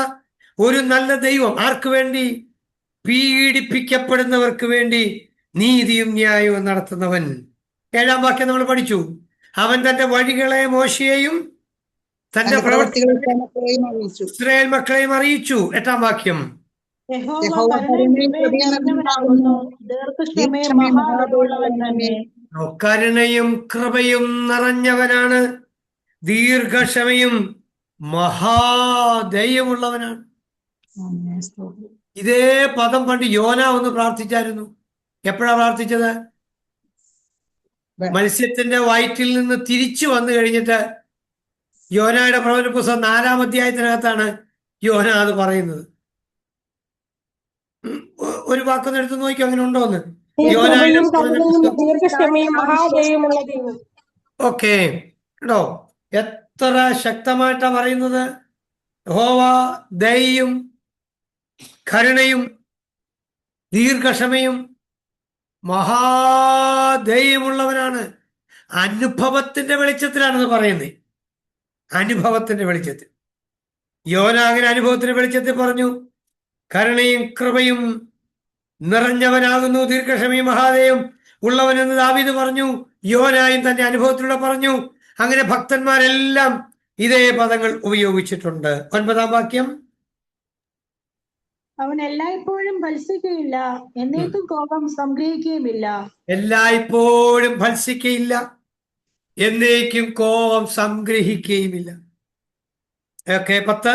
Speaker 4: ഒരു നല്ല ദൈവം. ആർക്ക് വേണ്ടി? പീഡിപ്പിക്കപ്പെടുന്നവർക്ക് വേണ്ടി നീതിയും ന്യായവും നടത്തുന്നവൻ. 7-ാം വാക്യം നമ്മൾ പഠിച്ചു. അവൻ തന്റെ വഴികളെ മോശയെയും തന്റെ പ്രവൃത്തികളെ ഇസ്രായേൽ മക്കളെയും അറിയിച്ചു. 8-ാം വാക്യം. കരുണയും കൃപയും നിറഞ്ഞവനാണ്, ദീർഘക്ഷമയും മഹാദയമുള്ളവനാണ്. ഇതേ പദം പണ്ട് യോന ഒന്ന് പ്രാർത്ഥിച്ചായിരുന്നു. എപ്പോഴാ പ്രാർത്ഥിച്ചത്? മത്സ്യത്തിന്റെ വയറ്റിൽ നിന്ന് തിരിച്ചു വന്നു കഴിഞ്ഞിട്ട് യോനയുടെ പ്രവചന പുസ്തകം 4-ാം അധ്യായത്തിനകത്താണ് യോന അത് പറയുന്നത്. ഒരു വാക്കൊന്ന് എടുത്ത് നോക്കിയോ, അങ്ങനെ ഉണ്ടോന്ന്? ഓക്കെ, കേട്ടോ? എത്ര ശക്തമായിട്ടാ പറയുന്നത്. യഹോവ ദയയും കരുണയും ദീർഘക്ഷമയും മഹാദയമുള്ളവനാണ്. അനുഭവത്തിന്റെ വെളിച്ചത്തിലാണെന്ന് പറയുന്നത്. അനുഭവത്തിന്റെ വെളിച്ചത്തിൽ യോനാകിന് അനുഭവത്തിന്റെ വെളിച്ചത്തിൽ പറഞ്ഞു, കരുണയും കൃപയും നിറഞ്ഞവനാകുന്നു, ദീർഘക്ഷമയും മഹാദയം ഉള്ളവനെന്ന് ദാവീദ് പറഞ്ഞു. യോനായും തന്റെ അനുഭവത്തിലൂടെ പറഞ്ഞു. അങ്ങനെ ഭക്തന്മാരെല്ലാം ഇതേ പദങ്ങൾ ഉപയോഗിച്ചിട്ടുണ്ട്. 9-ാം വാക്യം.
Speaker 6: അവൻ എല്ലായ്പ്പോഴും ഭത്സിക്കുകയില്ല, എന്നേക്കും കോപം സംഗ്രഹിക്കുകയുമില്ല.
Speaker 4: എല്ലായ്പ്പോഴും ഭത്സിക്കയില്ല, എന്നേക്കും കോപം സംഗ്രഹിക്കുകയുമില്ല. ഓക്കെ. 10.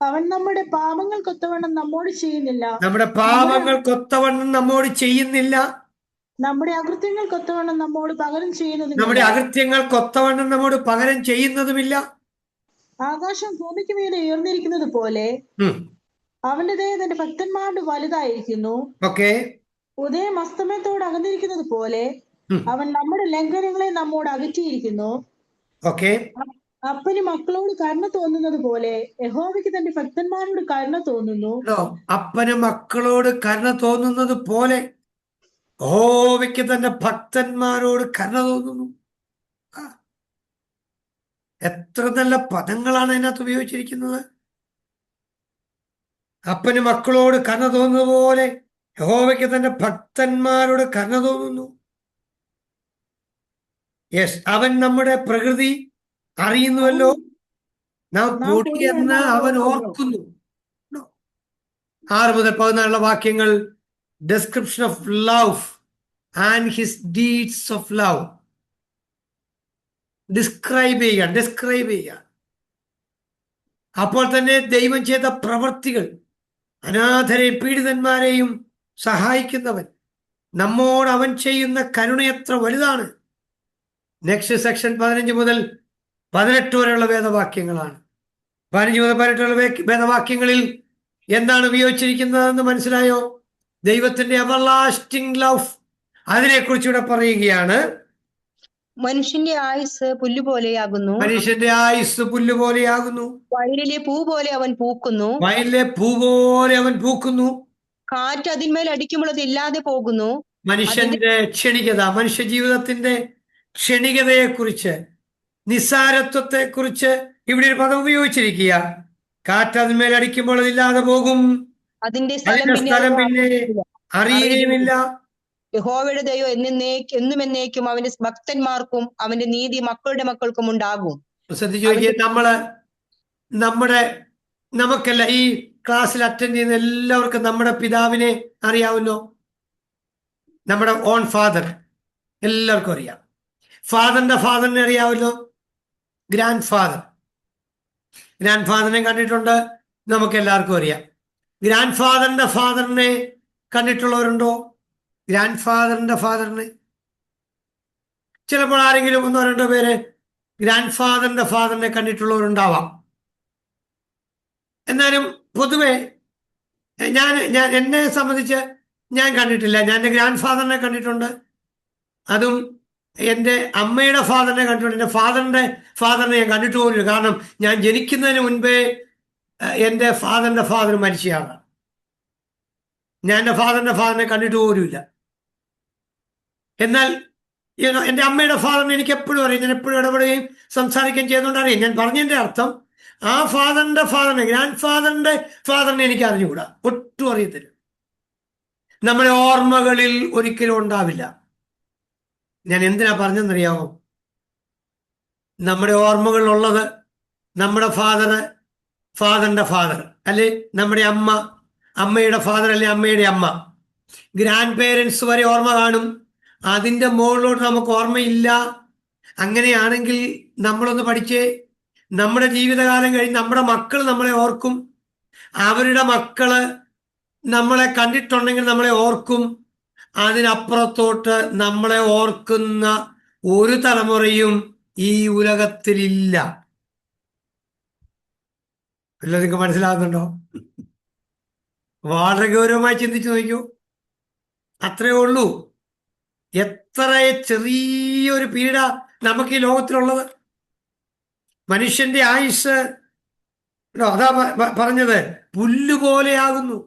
Speaker 6: അവൻ നമ്മുടെ പാപങ്ങൾക്കൊത്തവണ്ണം നമ്മോട് ചെയ്യുന്നില്ല.
Speaker 4: നമ്മുടെ പാപങ്ങൾക്കൊത്തവണ്ണം നമ്മോട് ചെയ്യുന്നില്ല.
Speaker 6: നമ്മുടെ അകൃത്യങ്ങൾക്കൊത്തവണ്ണം നമ്മോട് പകരം
Speaker 4: നമ്മുടെ
Speaker 6: ചെയ്യുന്നതുമില്ല.
Speaker 4: അകൃത്യങ്ങൾക്കൊത്തവണ്ണം നമ്മോട് പകരം ചെയ്യുന്നതുമില്ല.
Speaker 6: ആകാശം ഭൂമിക്ക് മീതെ ഉയർന്നിരിക്കുന്നത് പോലെ അവന്റെ ദയ തന്റെ ഭക്തന്മാരുടെ വലുതായിരിക്കുന്നു.
Speaker 4: ഓക്കെ.
Speaker 6: ഉദയം അസ്തമയത്തോട് അകന്നിരിക്കുന്നത് പോലെ അവൻ നമ്മുടെ ലംഘനങ്ങളെ നമ്മോട് അകറ്റിയിരിക്കുന്നു.
Speaker 4: ഓക്കെ.
Speaker 6: അപ്പന് മക്കളോട് കരുണ തോന്നുന്നത് പോലെ യഹോവയ്ക്ക് തന്റെ ഭക്തന്മാരോട് കരുണ തോന്നുന്നു.
Speaker 4: അപ്പന് മക്കളോട് കരുണ തോന്നുന്നത് പോലെ യഹോവയ്ക്ക് തന്റെ ഭക്തന്മാരോട് കരുണ തോന്നുന്നു. എത്ര നല്ല പദങ്ങളാണ് അതിനകത്ത് ഉപയോഗിച്ചിരിക്കുന്നത്. അപ്പന് മക്കളോട് കരുണ തോന്നുന്നത് പോലെ യഹോവയ്ക്ക് തന്റെ ഭക്തന്മാരോട് കരുണ തോന്നുന്നു. യെസ്, അവൻ നമ്മുടെ പ്രകൃതി അറിയുന്നുവല്ലോ, നാം പൊടിയെന്ന് അവൻ ഓർക്കുന്നു. 6 മുതൽ 14 വാക്യങ്ങൾ description of love and his deeds of love describe ചെയ്യുക. അപ്പോൾ തന്നെ ദൈവം ചെയ്ത പ്രവൃത്തികൾ, അനാഥരെയും പീഡിതന്മാരെയും സഹായിക്കുന്നവൻ, നമ്മോട് അവൻ ചെയ്യുന്ന കരുണ എത്ര വലുതാണ്. നെക്സ്റ്റ് സെക്ഷൻ 15 മുതൽ 18 വരെയുള്ള വേദവാക്യങ്ങളാണ്. 15 മുതൽ 18 വേദവാക്യങ്ങളിൽ എന്താണ് ഉപയോഗിച്ചിരിക്കുന്നതെന്ന് മനസ്സിലായോ? ദൈവത്തിന്റെ എവർലാസ്റ്റിംഗ് ലവ്, അതിനെക്കുറിച്ച് ഇവിടെ പറയുകയാണ്.
Speaker 5: മനുഷ്യന്റെ ആയുസ് പുല്ലുപോലെയാകുന്നു.
Speaker 4: മനുഷ്യന്റെ ആയുസ് പുല്ലുപോലെയാകുന്നു.
Speaker 5: വയലിലെ പൂ പോലെ അവൻ പൂക്കുന്നു. കാറ്റ് അതിന്മേൽ അടിക്കുമ്പോൾ അത് ഇല്ലാതെ പോകുന്നു.
Speaker 4: മനുഷ്യന്റെ ക്ഷണികത, മനുഷ്യ ജീവിതത്തിന്റെ ക്ഷണികതയെ കുറിച്ച്, നിസ്സാരത്വത്തെ കുറിച്ച് ഇവിടെ ഒരു പദം ഉപയോഗിച്ചിരിക്കുക. കാറ്റ് അതിന്മേൽ അടിക്കുമ്പോൾ അതില്ലാതെ പോകും, അതിന്റെ സ്ഥലം പിന്നെ അറിയുകയുമില്ല.
Speaker 5: യഹോവയുടെ ദയ എന്നും എന്നേക്കും അവന്റെ ഭക്തന്മാർക്കും അവന്റെ നീതി മക്കളുടെ മക്കൾക്കും ഉണ്ടാകും.
Speaker 4: ശ്രദ്ധിച്ചു നോക്കിയേ, നമുക്കല്ല ഈ ക്ലാസ്സിൽ അറ്റൻഡ് ചെയ്യുന്ന എല്ലാവർക്കും നമ്മുടെ പിതാവിനെ അറിയാമല്ലോ. നമ്മുടെ ഓൺ ഫാദർ എല്ലാവർക്കും അറിയാം. ഫാദറിന്റെ ഫാദറിനെ അറിയാമല്ലോ, ഗ്രാൻഡ് ഫാദറിനെ കണ്ടിട്ടുണ്ട്, നമുക്ക് എല്ലാവർക്കും അറിയാം. ഗ്രാൻഡ് ഫാദറിന്റെ ഫാദറിനെ കണ്ടിട്ടുള്ളവരുണ്ടോ? ഗ്രാൻഡ് ഫാദറിന്റെ ഫാദറിനെ ചിലപ്പോൾ ആരെങ്കിലും 1-2 പേര് ഗ്രാൻഡ് ഫാദറിനെ കണ്ടിട്ടുള്ളവരുണ്ടാവാം. എന്നാലും പൊതുവെ ഞാൻ എന്നെ സംബന്ധിച്ച് ഞാൻ കണ്ടിട്ടില്ല. ഞാൻ എൻ്റെ ഗ്രാൻഡ് ഫാദറിനെ കണ്ടിട്ടുണ്ട്, അതും എൻ്റെ അമ്മയുടെ ഫാദറിനെ കണ്ടിട്ടുണ്ട്. എൻ്റെ ഫാദറിനെ ഞാൻ കണ്ടിട്ട് പോലില്ല. കാരണം ഞാൻ ജനിക്കുന്നതിന് മുൻപേ എൻ്റെ ഫാദറിന്റെ ഫാദർ മരിച്ചയാണ്. ഞാൻ എൻ്റെ ഫാദറിനെ കണ്ടിട്ട് പോലുമില്ല. എന്നാൽ എൻ്റെ അമ്മയുടെ ഫാദറിനെ എനിക്ക് എപ്പോഴും അറിയാം. ഞാൻ എപ്പോഴും ഇടപെടുകയും സംസാരിക്കുകയും ചെയ്യുന്നതുകൊണ്ട് അറിയാം. ഞാൻ പറഞ്ഞതിൻ്റെ അർത്ഥം ആ ഫാദറിനെ ഗ്രാൻഡ് ഫാദറിനെ എനിക്ക് അറിഞ്ഞുകൂടാ, ഒട്ടും അറിയത്തില്ല. നമ്മുടെ ഓർമ്മകളിൽ ഒരിക്കലും ഉണ്ടാവില്ല. ഞാൻ എന്തിനാ പറഞ്ഞെന്നറിയാമോ? നമ്മുടെ ഓർമ്മകളിലുള്ളത് നമ്മുടെ ഫാദറിന്റെ ഫാദർ, അല്ലെ നമ്മുടെ അമ്മയുടെ ഫാദർ, അല്ലെ അമ്മയുടെ അമ്മ. ഗ്രാൻഡ് പേരൻസ് വരെ ഓർമ്മ കാണും, അതിൻ്റെ മുകളിലോട്ട് നമുക്ക് ഓർമ്മയില്ല. അങ്ങനെയാണെങ്കിൽ നമ്മളൊന്ന് പഠിച്ചേ, നമ്മുടെ ജീവിതകാലം കഴിഞ്ഞ് നമ്മുടെ മക്കൾ നമ്മളെ ഓർക്കും, അവരുടെ മക്കള് നമ്മളെ കണ്ടിട്ടുണ്ടെങ്കിൽ നമ്മളെ ഓർക്കും. അതിനപ്പുറത്തോട്ട് നമ്മളെ ഓർക്കുന്ന ഒരു തലമുറയും ഈ ഉലകത്തിലില്ല. അല്ല, നിങ്ങൾക്ക് മനസ്സിലാകുന്നുണ്ടോ? വളരെ ഗൗരവമായി ചിന്തിച്ചു നോക്കൂ. അത്രേ ഉള്ളൂ. എത്ര ചെറിയൊരു പീഡ നമുക്ക് ഈ ലോകത്തിലുള്ളത്. മനുഷ്യന്റെ ആയുസ് അതാ പറഞ്ഞത്, പുല്ലുപോലെയാകുന്നു,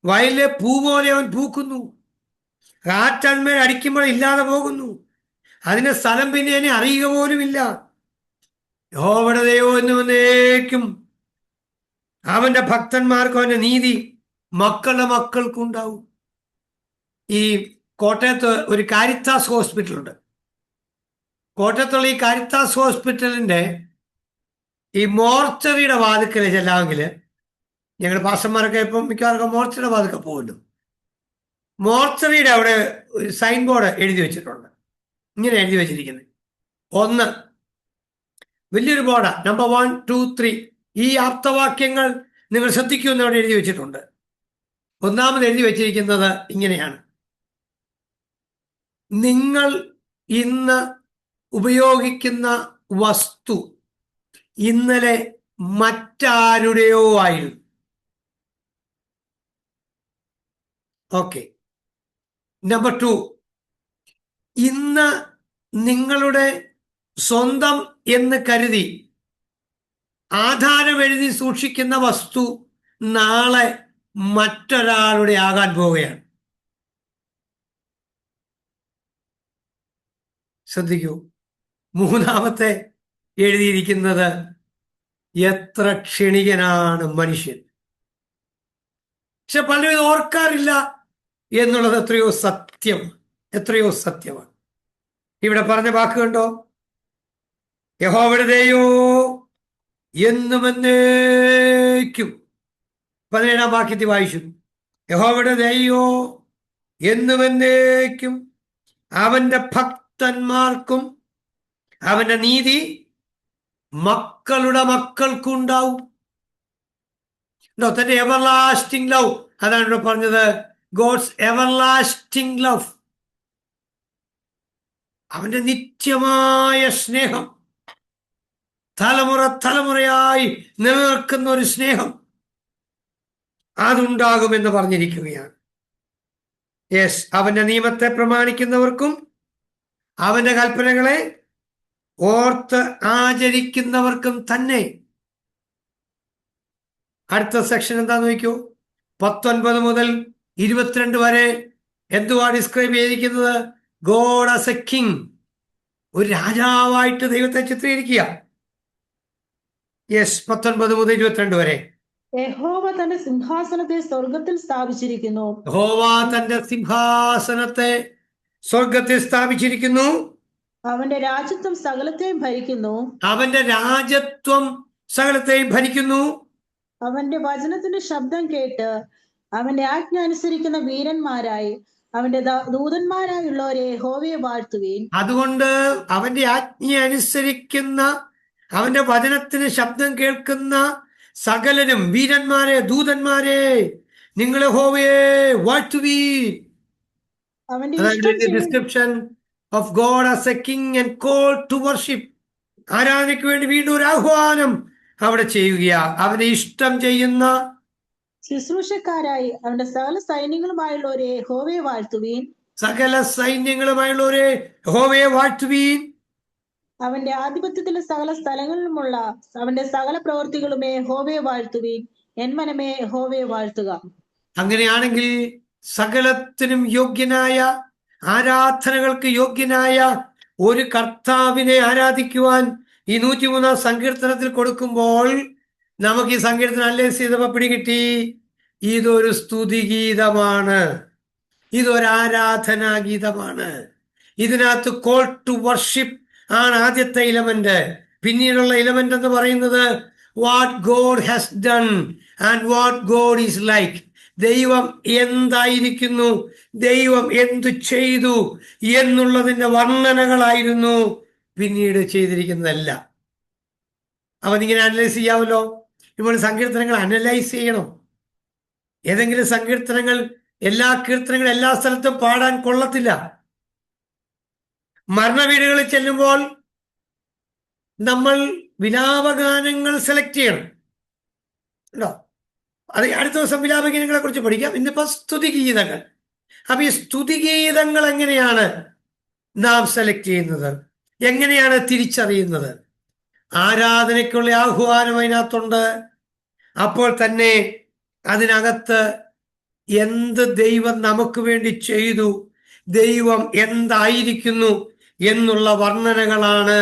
Speaker 4: വയലിലെ പൂ പോലെ അവൻ പൂക്കുന്നു, കാറ്റന്മേൽ അടിക്കുമ്പോൾ ഇല്ലാതെ പോകുന്നു, അതിന്റെ സ്ഥലം പിന്നെ എന്നെ അറിയുക പോലുമില്ല. യഹോവയുടെ ദൈവം എന്നേക്കും അവന്റെ ഭക്തന്മാർക്കും അവന്റെ നീതി മക്കളുടെ മക്കൾക്കും ഉണ്ടാവും. ഈ കോട്ടയത്ത് ഒരു കാരിത്താസ് ഹോസ്പിറ്റലുണ്ട്. കോട്ടയത്തുള്ള ഈ കാരിത്താസ് ഹോസ്പിറ്റലിന്റെ ഈ മോർച്ചറിയുടെ വാതിക്കൽ ചെല്ലാമെങ്കിൽ, ഞങ്ങൾ പാസ്റ്റർമാരൊക്കെ ഇപ്പം മിക്കവാറും മോർച്ചറിയുടെ വാതിക്കൽ പോകുമല്ലോ, മോർച്ചറിയുടെ അവിടെ ഒരു സൈൻ ബോർഡ് എഴുതി വെച്ചിട്ടുണ്ട്. ഇങ്ങനെ എഴുതി വെച്ചിരിക്കുന്നത്, 1 വലിയൊരു ബോർഡാ, നമ്പർ 1, 2, 3. ഈ ആപ്തവാക്യങ്ങൾ നിങ്ങൾ ശ്രദ്ധിക്കുമെന്ന് അവിടെ എഴുതി വെച്ചിട്ടുണ്ട്. ഒന്നാമത് എഴുതി വെച്ചിരിക്കുന്നത് ഇങ്ങനെയാണ്: നിങ്ങൾ ഇന്ന് ഉപയോഗിക്കുന്ന വസ്തു ഇന്നലെ മറ്റാരുടെയോ ആയിരുന്നു. ഓക്കെ. നമ്പർ 2, ഇന്ന് നിങ്ങളുടെ സ്വന്തം എന്ന് കരുതി ആധാരം എഴുതി സൂക്ഷിക്കുന്ന വസ്തു നാളെ മറ്റൊരാളുടെ ആകാൻ പോവുകയാണ്. ശ്രദ്ധിക്കൂ. മൂന്നാമത്തെ എഴുതിയിരിക്കുന്നത് എത്ര ക്ഷണികനാണ് മനുഷ്യൻ. പക്ഷെ പലരും ഇത് ഓർക്കാറില്ല എന്നുള്ളത് എത്രയോ സത്യമാണ്. ഇവിടെ പറഞ്ഞ വാക്ക് കണ്ടോ? യഹോവയുടെ ദയോ എന്നും എന്നേക്കും. 17-ാം വാക്യത്തിൽ വായിച്ചു, യഹോവയുടെ ദയോ എന്നും എന്നേക്കും അവന്റെ ഭക്തന്മാർക്കും അവന്റെ നീതി മക്കളുടെ മക്കൾക്കുണ്ടാവും. തന്റെ എവർലാസ്റ്റിംഗ് ലവ്, അതാണ് ഇവിടെ പറഞ്ഞത്, ഗോഡ്സ് എവർലാസ്റ്റിംഗ് ലവ്. അവന്റെ നിത്യമായ സ്നേഹം, തലമുറയായി നിലനിൽക്കുന്ന ഒരു സ്നേഹം അതുണ്ടാകുമെന്ന് പറഞ്ഞിരിക്കുകയാണ്. യെസ്, അവന്റെ നിയമത്തെ പ്രമാണിക്കുന്നവർക്കും അവന്റെ കൽപ്പനകളെ ഓർത്ത് ആചരിക്കുന്നവർക്കും തന്നെ. അടുത്ത സെക്ഷൻ എന്താന്ന് നോക്കൂ. 19 മുതൽ 22 വരെ എന്തുവാ ഡിസ്ക്രൈബ് ചെയ്തിരിക്കുന്നത്? ഗോഡ് ആസ് എ കിങ്, ഒരു രാജാവായിട്ട് ദൈവത്തെ ചിത്രീകരിക്കുക. യെസ്, 19 മുതൽ 22 വരെ.
Speaker 6: യഹോവ തന്റെ സിംഹാസനത്തെ സ്വർഗത്തിൽ സ്ഥാപിച്ചിരിക്കുന്നു.
Speaker 4: യഹോവ തന്റെ സിംഹാസനത്തെ സ്വർഗത്തിൽ സ്ഥാപിച്ചിരിക്കുന്നു.
Speaker 6: അവന്റെ രാജ്യത്വം സകലത്തെയും ഭരിക്കുന്നു.
Speaker 4: അവന്റെ രാജ്യത്വം സകലത്തെയും ഭരിക്കുന്നു.
Speaker 6: അവന്റെ വചനത്തിന്റെ ശബ്ദം കേട്ട് അവന്റെ ആജ്ഞ അനുസരിക്കുന്ന വീരന്മാരായി അവന്റെ ദൂതന്മാരായുള്ളവരെ യഹോവയെ വാഴ്ത്തുവീൻ.
Speaker 4: അതുകൊണ്ട് അവന്റെ ആജ്ഞ അനുസരിക്കുന്ന, അവന്റെ വചനത്തിന് ശബ്ദം കേൾക്കുന്ന സകലരും, വീരന്മാരെ, ദൂതന്മാരെ, നിങ്ങൾ യഹോവയെ വാഴ്ത്തുവീൻ. Description of God as a king and call to worship. ആരാധനയ്ക്ക് വേണ്ടി വീണ്ടും ഒരു ആഹ്വാനം അവിടെ ചെയ്യുക. അവനെ ഇഷ്ടം ചെയ്യുന്ന
Speaker 6: ശുശ്രൂഷക്കാരായി അവന്റെ സകല സൈന്യങ്ങളുമായുള്ളവരെ യഹോവയെ വാഴ്ത്തുവീൻ.
Speaker 4: സകല സൈന്യങ്ങളുമായുള്ളവരെ യഹോവയെ വാഴ്ത്തുവീൻ.
Speaker 6: അവന്റെ ആധിപത്യത്തിലെ സകല സ്ഥലങ്ങളിലുമുള്ള അവന്റെ സകല പ്രവൃത്തികളുമേ യഹോവയെ വാഴ്ത്തുവീൻ. എൻ മനമേ യഹോവയെ വാഴ്ത്തുക.
Speaker 4: അങ്ങനെയാണെങ്കിൽ സകലത്തിനും യോഗ്യനായ, ആരാധനകൾക്ക് യോഗ്യനായ ഒരു കർത്താവിനെ ആരാധിക്കുവാൻ ഈ 103-ാം സങ്കീർത്തനത്തിൽ കൊടുക്കുമ്പോൾ നമുക്ക് ഈ സങ്കീർത്തനം അനലൈസ് ചെയ്തപ്പോൾ പിടികിട്ടി, ഇതൊരു സ്തുതിഗീതമാണ്, ഇതൊരു ആരാധനാഗീതമാണ്. ഇതിനകത്ത് കോൾ ടു വർഷിപ്പ് ആണ് ആദ്യത്തെ എലമെന്റ്. പിന്നീടുള്ള എലമെന്റ് എന്ന് പറയുന്നത് what God has done and what God is like. ദൈവം എന്തായിരിക്കുന്നു, ദൈവം എന്തു ചെയ്തു എന്നുള്ളതിന്റെ വർണ്ണനകളായിരുന്നു പിന്നീട് ചെയ്തിരിക്കുന്നതല്ല. അപ്പൊ ഇങ്ങനെ അനലൈസ് ചെയ്യാമല്ലോ. ഇപ്പോൾ സങ്കീർത്തനങ്ങൾ അനലൈസ് ചെയ്യണം. ഏതെങ്കിലും സങ്കീർത്തനങ്ങൾ, എല്ലാ കീർത്തനങ്ങളും എല്ലാ സ്ഥലത്തും പാടാൻ കൊള്ളത്തില്ല. മരണവീടുകളിൽ ചെല്ലുമ്പോൾ നമ്മൾ വിലാപഗാനങ്ങൾ സെലക്ട് ചെയ്യണം കേട്ടോ. അത് അടുത്ത ദിവസം വിലാപഗീതങ്ങളെ കുറിച്ച് പഠിക്കാം. ഇന്നിപ്പോ സ്തുതിഗീതങ്ങൾ. അപ്പൊ ഈ സ്തുതിഗീതങ്ങൾ എങ്ങനെയാണ് നാം സെലക്ട് ചെയ്യുന്നത്, എങ്ങനെയാണ് തിരിച്ചറിയുന്നത്? ആരാധനയ്ക്കുള്ള ആഹ്വാനം അതിനകത്തുണ്ട്. അപ്പോൾ തന്നെ അതിനകത്ത് എന്ത് ദൈവം നമുക്ക് വേണ്ടി ചെയ്തു, ദൈവം എന്തായിരിക്കുന്നു എന്നുള്ള വർണ്ണനകളാണ്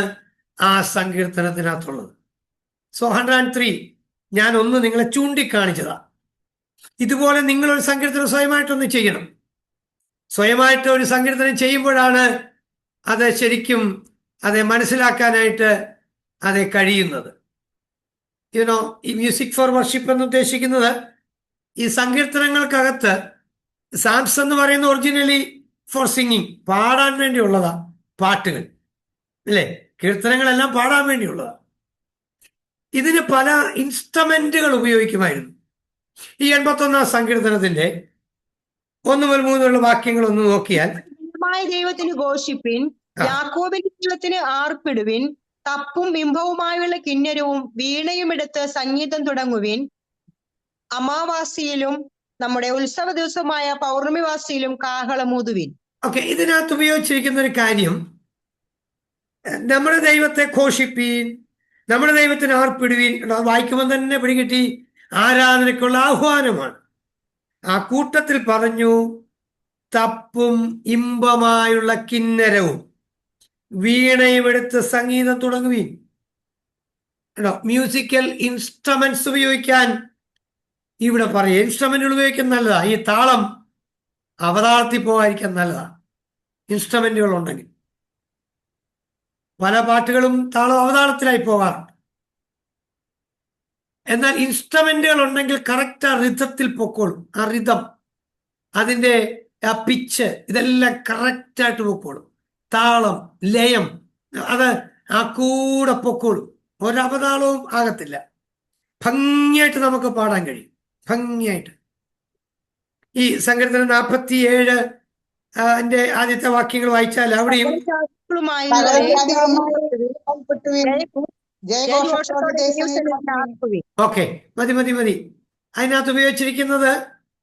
Speaker 4: ആ സങ്കീർത്തനത്തിനകത്തുള്ളത്. സോ 103 ഞാൻ ഒന്ന് നിങ്ങളെ ചൂണ്ടിക്കാണിച്ചതാ. ഇതുപോലെ നിങ്ങളൊരു സങ്കീർത്തനം സ്വയമായിട്ടൊന്ന് ചെയ്യണം. സ്വയമായിട്ട് ഒരു സങ്കീർത്തനം ചെയ്യുമ്പോഴാണ് അത് ശരിക്കും അത് മനസ്സിലാക്കാനായിട്ട് അത് കഴിയുന്നത്. ഈ മ്യൂസിക് ഫോർ വർഷിപ്പ് എന്ന് ഉദ്ദേശിക്കുന്നത് ഈ സങ്കീർത്തനങ്ങൾക്കകത്ത് സാംസ് എന്ന് പറയുന്ന ഒറിജിനലി ഫോർ സിംഗിങ്, പാടാൻ വേണ്ടിയുള്ളതാ പാട്ടുകൾ, അല്ലേ? കീർത്തനങ്ങളെല്ലാം പാടാൻ വേണ്ടിയുള്ളതാ. ഇതിന് പല ഇൻസ്ട്രുമെന്റുകൾ ഉപയോഗിക്കുമായിരുന്നു. ഈ 81 സങ്കീർത്തനത്തിന്റെ 1 മുതൽ 3 വരെയുള്ള വാക്യങ്ങൾ ഒന്ന് നോക്കിയാൽ,
Speaker 5: ദൈവത്തിന് ഘോഷിപ്പിൻ, യാക്കോബിന്റെ ദൈവത്തിന് ആർപ്പിടുവിൻ, തപ്പും ബിംബവുമായുള്ള കിന്നരവും വീണയും എടുത്ത് സംഗീതം തുടങ്ങുവിൻ. അമാവാസിയിലും നമ്മുടെ ഉത്സവ ദിവസമായ പൗർണമിവാസിയിലും കാഹളമൂതുവിൻ.
Speaker 4: ഓക്കെ, ഇതിനകത്ത് ഉപയോഗിച്ചിരിക്കുന്ന ഒരു കാര്യം, നമ്മുടെ ദൈവത്തെ ഘോഷിപ്പീൻ, നമ്മുടെ ദൈവത്തിന് ആർപ്പിടുവീൻ. വായിക്കുമ്പോൾ തന്നെ പിടികിട്ടി ആരാധനയ്ക്കുള്ള ആഹ്വാനമാണ്. ആ കൂട്ടത്തിൽ പറഞ്ഞു തപ്പും ഇമ്പമായുള്ള കിന്നരവും വീണയും എടുത്ത് സംഗീതം തുടങ്ങുവീൻ. മ്യൂസിക്കൽ ഇൻസ്ട്രുമെന്റ്സ് ഉപയോഗിക്കാൻ ഇവിടെ പറയും. ഇൻസ്ട്രുമെന്റുകൾ ഉപയോഗിക്കാൻ നല്ലതാ. ഈ താളം അവതാളത്തിൽ പോകാതിരിക്കാൻ നല്ലതാണ് ഇൻസ്ട്രുമെന്റുകൾ ഉണ്ടെങ്കിൽ. പല പാട്ടുകളും താളം അവതാളത്തിലായി പോകാറുണ്ട്. എന്നാൽ ഇൻസ്ട്രുമെന്റുകൾ ഉണ്ടെങ്കിൽ കറക്റ്റ് ആ റിഥത്തിൽ പൊക്കോളും. ആ റിഥം, അതിൻ്റെ ആ പിച്ച്, ഇതെല്ലാം കറക്റ്റായിട്ട് പൊക്കോളും. താളം, ലയം, അത് ആ കൂടെ പൊക്കോളും. ഒരവതാളവും ആകത്തില്ല. ഭംഗിയായിട്ട് നമുക്ക് പാടാൻ കഴിയും. ഭംഗിയായിട്ട്. ഈ സങ്കീർത്തനം 47 അതിന്റെ ആദ്യത്തെ വാക്യങ്ങൾ വായിച്ചാൽ അവിടെയും ഓക്കെ, മതി. അതിനകത്ത് ഉപയോഗിച്ചിരിക്കുന്നത്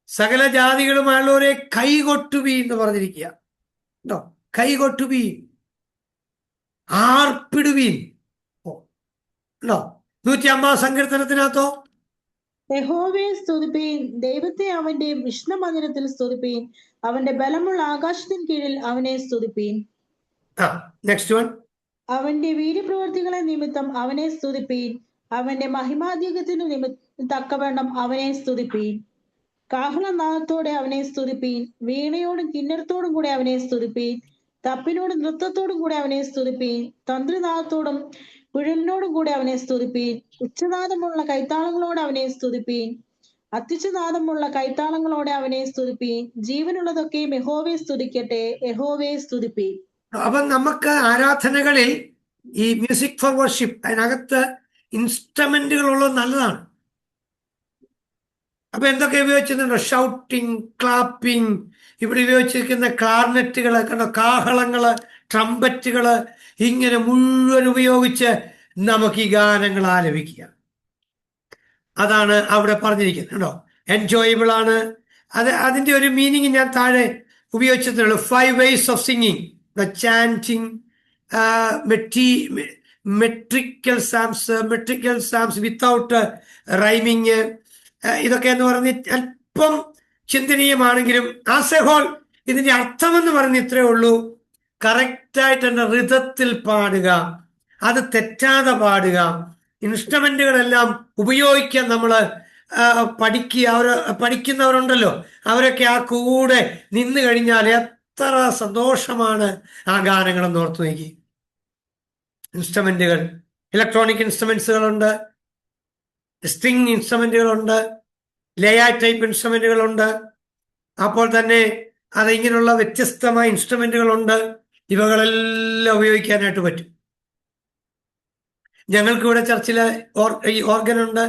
Speaker 4: സകല ജാതികളുമായുള്ളവരെ കൈകൊട്ടുവീ എന്ന് പറഞ്ഞിരിക്കുക കേട്ടോ. കൈകൊട്ടുവീൻ, ആർപ്പിടുവീൻ. ഉണ്ടോ? 150 സങ്കീർത്തനത്തിനകത്തോ
Speaker 6: യഹോവയെ സ്തുതിപ്പീൻ, ദൈവത്തെ അവന്റെ വിഷ്ണുമന്ദിരത്തിൽ സ്തുതിപ്പീൻ, അവന്റെ ബലമുള്ള ആകാശത്തിന് കീഴിൽ അവനെ സ്തുതിപ്പീൻ.
Speaker 4: നെക്സ്റ്റ് വൺ,
Speaker 6: അവന്റെ വീര്യപ്രവർത്തികളെ നിമിത്തം അവനെ സ്തുതിപ്പീൻ, അവന്റെ മഹിമാധികത്തിന് തക്കവണ്ണം അവനെ സ്തുതിപ്പീൻ. കാഹളനാദത്തോടെ അവനെ സ്തുതിപ്പീൻ, വീണയോടും കിന്നരത്തോടും കൂടെ അവനെ സ്തുതിപ്പീൻ, തപ്പിനോടും നൃത്തത്തോടും കൂടെ അവനെ സ്തുതിപ്പീൻ, തന്ത്രിനാദത്തോടും കുഴലിനോടും കൂടെ അവനെ സ്തുതിപ്പീൻ, ഉച്ചനാദമുള്ള കൈത്താളങ്ങളോടെ അവനെ സ്തുതിപ്പീൻ, അത്യുച്ചനാദമുള്ള കൈത്താളങ്ങളോടെ അവനെ സ്തുതിപ്പീൻ. ജീവനുള്ളതൊക്കെയും യഹോവയെ സ്തുതിക്കട്ടെ, യഹോവയെ സ്തുതിപ്പീൻ.
Speaker 4: അപ്പൊ നമുക്ക് ആരാധനകളിൽ ഈ മ്യൂസിക് ഫോർ വർഷിപ്പ്, അതിനകത്ത് ഇൻസ്ട്രുമെന്റുകൾ ഉള്ളത് നല്ലതാണ്. അപ്പൊ എന്തൊക്കെ ഉപയോഗിച്ചിട്ടുണ്ടോ? ഷൗട്ടിങ്, ക്ലാപ്പിംഗ്, ഇവിടെ ഉപയോഗിച്ചിരിക്കുന്ന ക്ലാർനെറ്റുകൾ കണ്ടോ, കാഹളങ്ങള്, ട്രംപറ്റുകള്, ഇങ്ങനെ മുഴുവൻ ഉപയോഗിച്ച് നമുക്ക് ഈ ഗാനങ്ങൾ ആലപിക്കുക. അതാണ് അവിടെ പറഞ്ഞിരിക്കുന്നത് കേട്ടോ. എൻജോയബിൾ ആണ് അത്. അതിന്റെ ഒരു മീനിങ് ഞാൻ താഴെ ഉപയോഗിച്ചിട്ടുള്ളൂ. 5 ways of singing, the chanting, metrical psalms without rhyming. ഇതൊക്കെ എന്ന് പറഞ്ഞ് അല്പം ചിന്തനീയമാണെങ്കിലും ആസ് എ ഹോൾ ഇതിന്റെ അർത്ഥമെന്ന് പറഞ്ഞ് ഇത്രയേ ഉള്ളൂ. കറക്റ്റായിട്ട് തന്നെ ഋതത്തിൽ പാടുക, അത് തെറ്റാതെ പാടുക. ഇൻസ്ട്രുമെന്റുകളെല്ലാം ഉപയോഗിക്കാൻ നമ്മൾ പഠിക്കുന്നവരുണ്ടല്ലോ, അവരൊക്കെ ആ കൂടെ നിന്ന് കഴിഞ്ഞാൽ എത്ര സന്തോഷമാണ് ആ ഗാനങ്ങളെന്ന് ഓർത്തു നോക്കി. ഇൻസ്ട്രുമെന്റുകൾ, ഇലക്ട്രോണിക് ഇൻസ്ട്രുമെന്റ്സുകളുണ്ട്, സ്ട്രിങ് ഇൻസ്ട്രുമെന്റുകളുണ്ട്, ലയ ടൈപ്പ് ഇൻസ്ട്രുമെന്റുകളുണ്ട്. അപ്പോൾ തന്നെ അതിങ്ങനെയുള്ള വ്യത്യസ്തമായ ഇൻസ്ട്രുമെന്റുകളുണ്ട്. ഇവകളെല്ലാം ഉപയോഗിക്കാനായിട്ട് പറ്റും. ഞങ്ങൾക്കിവിടെ ചർച്ചില് ഈ ഓർഗനുണ്ട്,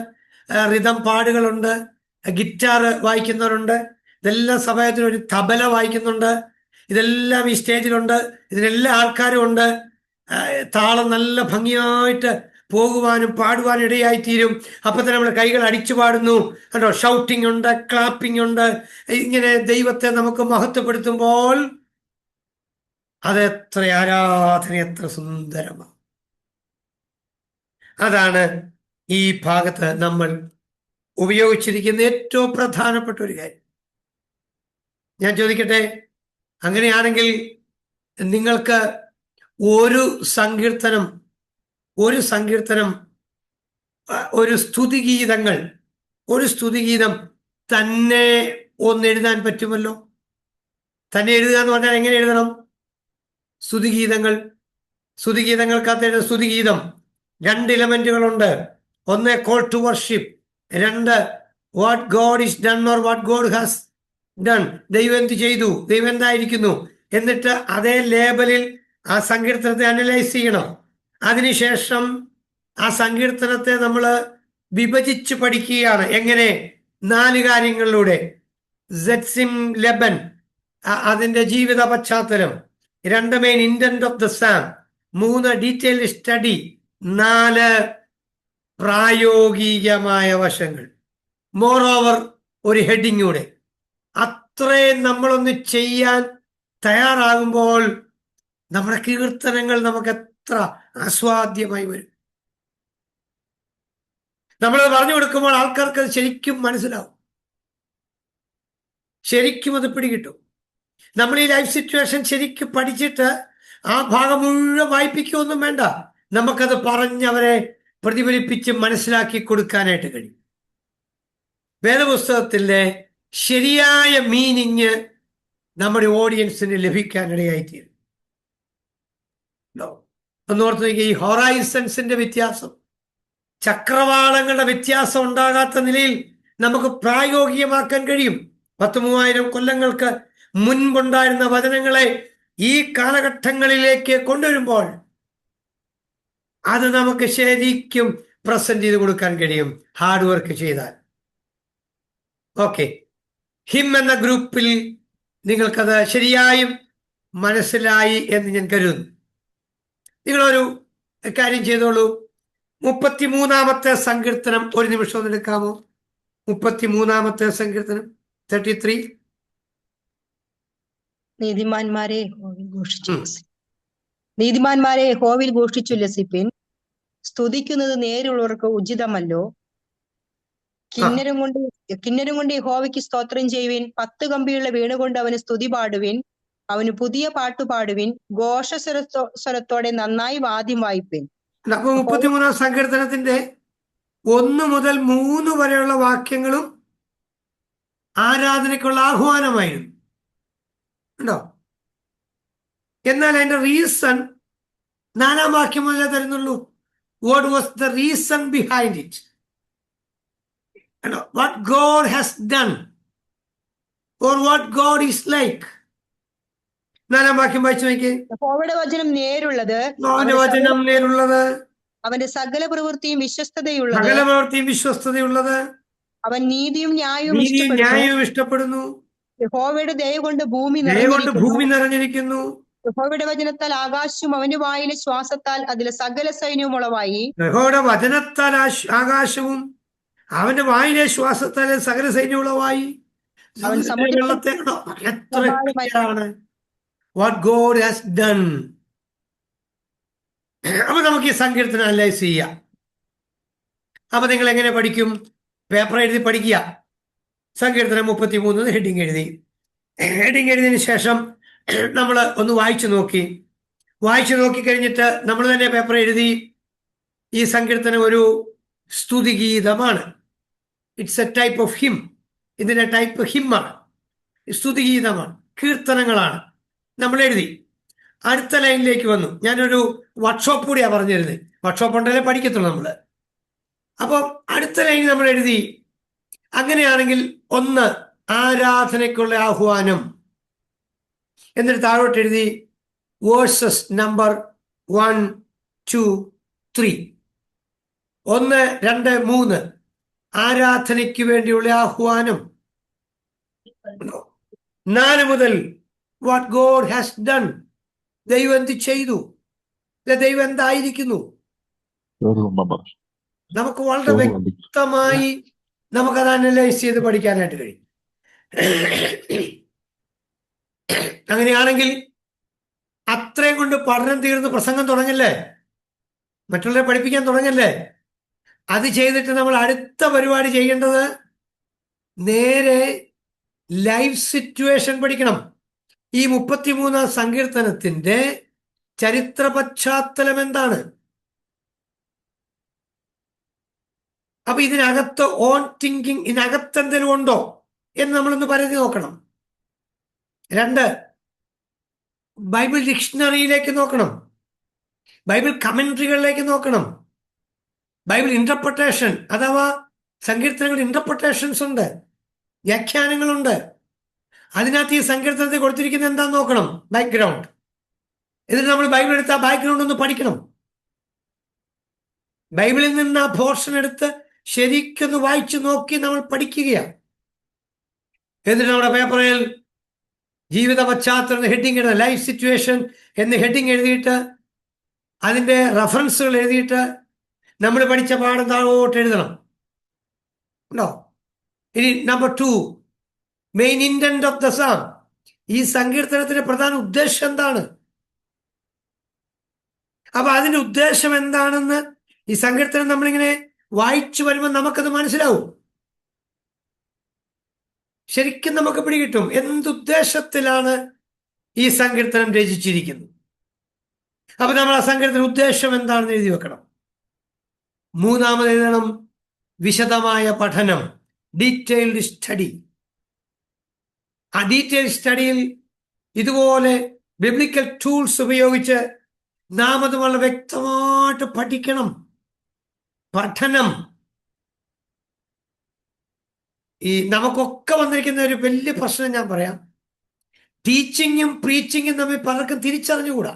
Speaker 4: റിതം പാടുകളുണ്ട്, ഗിറ്റാർ വായിക്കുന്നവരുണ്ട്. ഇതെല്ലാം സമയത്തിന് ഒരു തബല വായിക്കുന്നുണ്ട്. ഇതെല്ലാം ഈ സ്റ്റേജിലുണ്ട്. ഇതിലെല്ലാ ആൾക്കാരും ഉണ്ട്. താളം നല്ല ഭംഗിയായിട്ട് പോകുവാനും പാടുവാനും ഇടയായിത്തീരും. അപ്പൊ തന്നെ നമ്മൾ കൈകൾ അടിച്ചു പാടുന്നു കേട്ടോ. ഷൗട്ടിംഗ് ഉണ്ട്, ക്ലാപ്പിംഗ് ഉണ്ട്. ഇങ്ങനെ ദൈവത്തെ നമുക്ക് മഹത്വപ്പെടുത്തുമ്പോൾ അതെത്ര ആരാധന, എത്ര സുന്ദരമാണ്. അതാണ് ഈ ഭാഗത്ത് നമ്മൾ ഉപയോഗിച്ചിരിക്കുന്ന ഏറ്റവും പ്രധാനപ്പെട്ട ഒരു കാര്യം. ഞാൻ ചോദിക്കട്ടെ, അങ്ങനെയാണെങ്കിൽ നിങ്ങൾക്ക് ഒരു സങ്കീർത്തനം, ഒരു സ്തുതിഗീതം തന്നെ ഒന്ന് എഴുതാൻ പറ്റുമല്ലോ. തന്നെ എഴുതുക എന്ന് പറഞ്ഞാൽ എങ്ങനെ എഴുതണം? സ്തുതിഗീതങ്ങൾക്കകത്ത് എഴുതുന്ന സ്തുതിഗീതം 2 എലമെന്റുകളുണ്ട്. ഒന്ന് call to worship, 2 what God is done or what God has done. ദൈവം എന്ത് ചെയ്തു, ദൈവം എന്തായിരിക്കുന്നു. എന്നിട്ട് അതേ ലേബലിൽ ആ സങ്കീർത്തനത്തെ അനലൈസ് ചെയ്യണം. അതിനുശേഷം ആ സങ്കീർത്തനത്തെ നമ്മൾ വിഭജിച്ച് പഠിക്കുകയാണ്. എങ്ങനെ? 4 കാര്യങ്ങളിലൂടെ സെറ്റ്സിം ലെബൻ, അതിന്റെ ജീവിത പശ്ചാത്തലം, 2 main intent of the Sam, 3 detailed study, 4 പ്രായോഗികമായ വശങ്ങൾ, മോർ ഓവർ ഒരു ഹെഡിങ്ങൂടെ. അത്രയും നമ്മളൊന്ന് ചെയ്യാൻ തയ്യാറാകുമ്പോൾ നമ്മുടെ കീർത്തനങ്ങൾ നമുക്ക് എത്ര ആസ്വാദ്യമായി വരും. നമ്മളത് പറഞ്ഞു കൊടുക്കുമ്പോൾ ആൾക്കാർക്ക് അത് ശരിക്കും മനസ്സിലാവും, ശരിക്കും അത് പിടികിട്ടും. നമ്മൾ ഈ ലൈഫ് സിറ്റുവേഷൻ ശരിക്കും പഠിച്ചിട്ട് ആ ഭാഗം മുഴുവൻ വായിപ്പിക്കുകയൊന്നും വേണ്ട, നമുക്കത് പറഞ്ഞവരെ പ്രതിഫലിപ്പിച്ച് മനസ്സിലാക്കി കൊടുക്കാനായിട്ട് കഴിയും. വേദപുസ്തകത്തിലെ ശരിയായ മീനിങ് നമ്മുടെ ഓഡിയൻസിന് ലഭിക്കാനിടയായിത്തീരും. ഒന്നോർത്ത് നോക്കിയ ഈ ഹൊറൈസൺസിന്റെ വ്യത്യാസം, ചക്രവാളങ്ങളുടെ വ്യത്യാസം ഉണ്ടാകാത്ത നിലയിൽ നമുക്ക് പ്രായോഗികമാക്കാൻ കഴിയും. 10,000 കൊല്ലങ്ങൾക്ക് മുൻപുണ്ടായിരുന്ന വചനങ്ങളെ ഈ കാലഘട്ടങ്ങളിലേക്ക് കൊണ്ടുവരുമ്പോൾ അത് നമുക്ക് ശരിക്കും പ്രസന്റ് ചെയ്ത് കൊടുക്കാൻ കഴിയും, ഹാർഡ് വർക്ക് ചെയ്താൽ. ഓക്കെ, ഹിം എന്ന ഗ്രൂപ്പിൽ നിങ്ങൾക്കത് ശരിയായും മനസ്സിലായി എന്ന് ഞാൻ കരുതുന്നു. നിങ്ങളൊരു കാര്യം ചെയ്തോളൂ, 33-ാമത്തെ സങ്കീർത്തനം ഒരു നിമിഷം ഒന്ന് എടുക്കാമോ? 33-ാമത്തെ സങ്കീർത്തനം 33.
Speaker 5: നീതിമാന്മാരെ യഹോവയിൽ ഘോഷിച്ചുല്ലസിപ്പിൻ, സ്തുതിക്കുന്നത് നേരുള്ളവർക്ക് ഉചിതമല്ലോ. കിന്നരം കൊണ്ട് യഹോവയ്ക്ക് സ്തോത്രം ചെയ്യുവിൻ, 10 കമ്പിയുള്ള വീണുകൊണ്ട് അവന് സ്തുതി പാടുവിൻ, അവന് പുതിയ പാട്ടു പാടുവിൻ, ഘോഷസ്വരത്തോടെ നന്നായി വാദ്യം വായിപ്പിൻ.
Speaker 4: 33-ാം സങ്കീർത്തനത്തിന്റെ 1 മുതൽ 3 വരെയുള്ള വാക്യങ്ങളും ആരാധനയ്ക്കുള്ള ആഹ്വാനമായിരുന്നു ഉണ്ടോ? എന്നാൽ അതിന്റെ റീസൺ 4-ാം വാക്യം മുതലേ തരുന്നുള്ളൂ. What was the reason behind it? What God has done or what God is like. 4-ാം വാക്യം വായിച്ചു നോക്കിയേ.
Speaker 5: യഹോവയുടെ വചനം നേരുള്ളത്, അവന്റെ സകല പ്രവൃത്തിയും വിശ്വസ്തതയുള്ളത്, അവൻ നീതിയും ന്യായവും ഇഷ്ടപ്പെടുന്നു. യഹോവയുടെ ദയ കൊണ്ട് ഭൂമി
Speaker 4: നിറഞ്ഞിരിക്കുന്നു.
Speaker 5: യഹോവയുടെ വചനത്താൽ ആകാശവും അവന്റെ വായിലെ ശ്വാസത്താൽ അതിലെ സകല സൈന്യവും ഉളവായി.
Speaker 4: യഹോവയുടെ വചനത്താൽ ആകാശവും അവന്റെ വായിലെ ശ്വാസത്താൽ സകല സൈന്യം ഉളവായി.
Speaker 5: അവൻ
Speaker 4: വെള്ളത്തെ വാട്ട് ഗോഡ് ഹാസ് ഡൺ. അപ്പൊ നമുക്ക് ഈ സങ്കീർത്തനം അനലൈസ് ചെയ്യാം. അപ്പൊ നിങ്ങൾ എങ്ങനെ പഠിക്കും? പേപ്പർ എഴുതി പഠിക്കുക. സങ്കീർത്തനം 33 ഹെഡിങ് എഴുതിയതിനു ശേഷം നമ്മൾ ഒന്ന് വായിച്ചു നോക്കി കഴിഞ്ഞിട്ട് നമ്മൾ തന്നെ പേപ്പർ എഴുതി. ഈ സങ്കീർത്തനം ഒരു സ്തുതിഗീതമാണ്. It's a type of hymn. ഇതിന്റെ ടൈപ്പ് ഹിമ്മാണ്, സ്തുതിഗീതമാണ്, കീർത്തനങ്ങളാണ്. നമ്മൾ എഴുതി. അടുത്ത ലൈനിലേക്ക് വന്നു. ഞാനൊരു വർക്ക്ഷോപ്പ് കൂടിയാണ് പറഞ്ഞിരുന്നത്. വർക്ക്ഷോപ്പ് ഉണ്ടെങ്കിലേ പഠിക്കത്തുള്ളൂ നമ്മൾ. അപ്പോൾ അടുത്ത ലൈൻ നമ്മൾ എഴുതി. അങ്ങനെയാണെങ്കിൽ 1 ആരാധനയ്ക്കുള്ള ആഹ്വാനം. എന്നിട്ട് താഴോട്ട് എഴുതി വേഴ്സസ് നമ്പർ 1, 2, 3. 1, 2, 3 ആരാധനയ്ക്ക് വേണ്ടിയുള്ള ആഹ്വാനം. 4 മുതൽ വാട്ട് ഗോഡ് ഹാസ് ഡൺ, ദൈവം എന്ത് ചെയ്തു, ദൈവം എന്തായിരിക്കുന്നു. നമുക്ക് വളരെ വ്യക്തമായി നമുക്കത് അനലൈസ് ചെയ്ത് പഠിക്കാനായിട്ട് കഴിയും. അങ്ങനെയാണെങ്കിൽ അത്രയും കൊണ്ട് പഠനം തീർന്ന് പ്രസംഗം തുടങ്ങല്ലേ, മറ്റുള്ളവരെ പഠിപ്പിക്കാൻ തുടങ്ങല്ലേ. അത് ചെയ്തിട്ട് നമ്മൾ അടുത്ത പരിപാടി ചെയ്യേണ്ടത് നേരെ ലൈഫ് സിറ്റുവേഷൻ പഠിക്കണം. ഈ 33-ാം സങ്കീർത്തനത്തിന്റെ ചരിത്ര പശ്ചാത്തലം എന്താണ്? അപ്പൊ ഇതിനകത്ത് ഓൺ തിങ്കിങ്, ഇതിനകത്ത് എന്തെങ്കിലും ഉണ്ടോ എന്ന് നമ്മളൊന്ന് പരിധി നോക്കണം. 2, ബൈബിൾ ഡിക്ഷണറിയിലേക്ക് നോക്കണം, ബൈബിൾ കമന്ററികളിലേക്ക് നോക്കണം, ബൈബിൾ ഇന്റർപ്രിട്ടേഷൻ അഥവാ സങ്കീർത്തനങ്ങളുടെ ഇന്റർപ്രിട്ടേഷൻസ് ഉണ്ട്, വ്യാഖ്യാനങ്ങളുണ്ട്. അതിനകത്ത് ഈ സങ്കീർത്തനത്തെ കൊടുത്തിരിക്കുന്നത് എന്താന്ന് നോക്കണം, ബാക്ക്ഗ്രൗണ്ട്. എന്നിട്ട് നമ്മൾ ബൈബിൾ എടുത്ത് ആ ബാക്ക്ഗ്രൗണ്ട് ഒന്ന് പഠിക്കണം. ബൈബിളിൽ നിന്ന് ആ പോർഷൻ എടുത്ത് ശരിക്കൊന്ന് വായിച്ചു നോക്കി നമ്മൾ പഠിക്കുകയാണ്. എന്നിട്ട് നമ്മുടെ പേപ്പറിൽ ജീവിത പശ്ചാത്തലം ഹെഡിങ് ഇടുന്ന ലൈഫ് സിറ്റുവേഷൻ എന്ന് ഹെഡിങ് എഴുതിയിട്ട് അതിൻ്റെ റെഫറൻസുകൾ എഴുതിയിട്ട് നമ്മൾ പഠിച്ച പാഠം താഴോട്ട് എഴുതണം. ഉണ്ടോ? ഇനി number 2, main intent of the Sam. ഈ സങ്കീർത്തനത്തിന്റെ പ്രധാന ഉദ്ദേശം എന്താണ്? അപ്പൊ അതിന്റെ ഉദ്ദേശം എന്താണെന്ന് ഈ സങ്കീർത്തനം നമ്മളിങ്ങനെ വായിച്ചു വരുമ്പോൾ നമുക്കത് മനസ്സിലാവും. ശരിക്കും നമുക്ക് പിടികിട്ടും എന്തുദ്ദേശത്തിലാണ് ഈ സങ്കീർത്തനം രചിച്ചിരിക്കുന്നത്. അപ്പൊ നമ്മൾ ആ സങ്കീർത്തന ഉദ്ദേശം എന്താണെന്ന് എഴുതി വെക്കണം. മൂന്നാമത് എഴുതണം വിശദമായ പഠനം, ഡീറ്റെയിൽഡ് സ്റ്റഡി. ആ ഡീറ്റെയിൽ സ്റ്റഡിയിൽ ഇതുപോലെ ബിബ്ലിക്കൽ ടൂൾസ് ഉപയോഗിച്ച് നാം അത് വളരെ വ്യക്തമായിട്ട് പഠിക്കണം. പഠനം ഈ നമുക്കൊക്കെ വന്നിരിക്കുന്ന ഒരു വലിയ പ്രശ്നം ഞാൻ പറയാം. ടീച്ചിങ്ങും പ്രീച്ചിങ്ങും തമ്മിൽ പലർക്കും തിരിച്ചറിഞ്ഞുകൂടാ.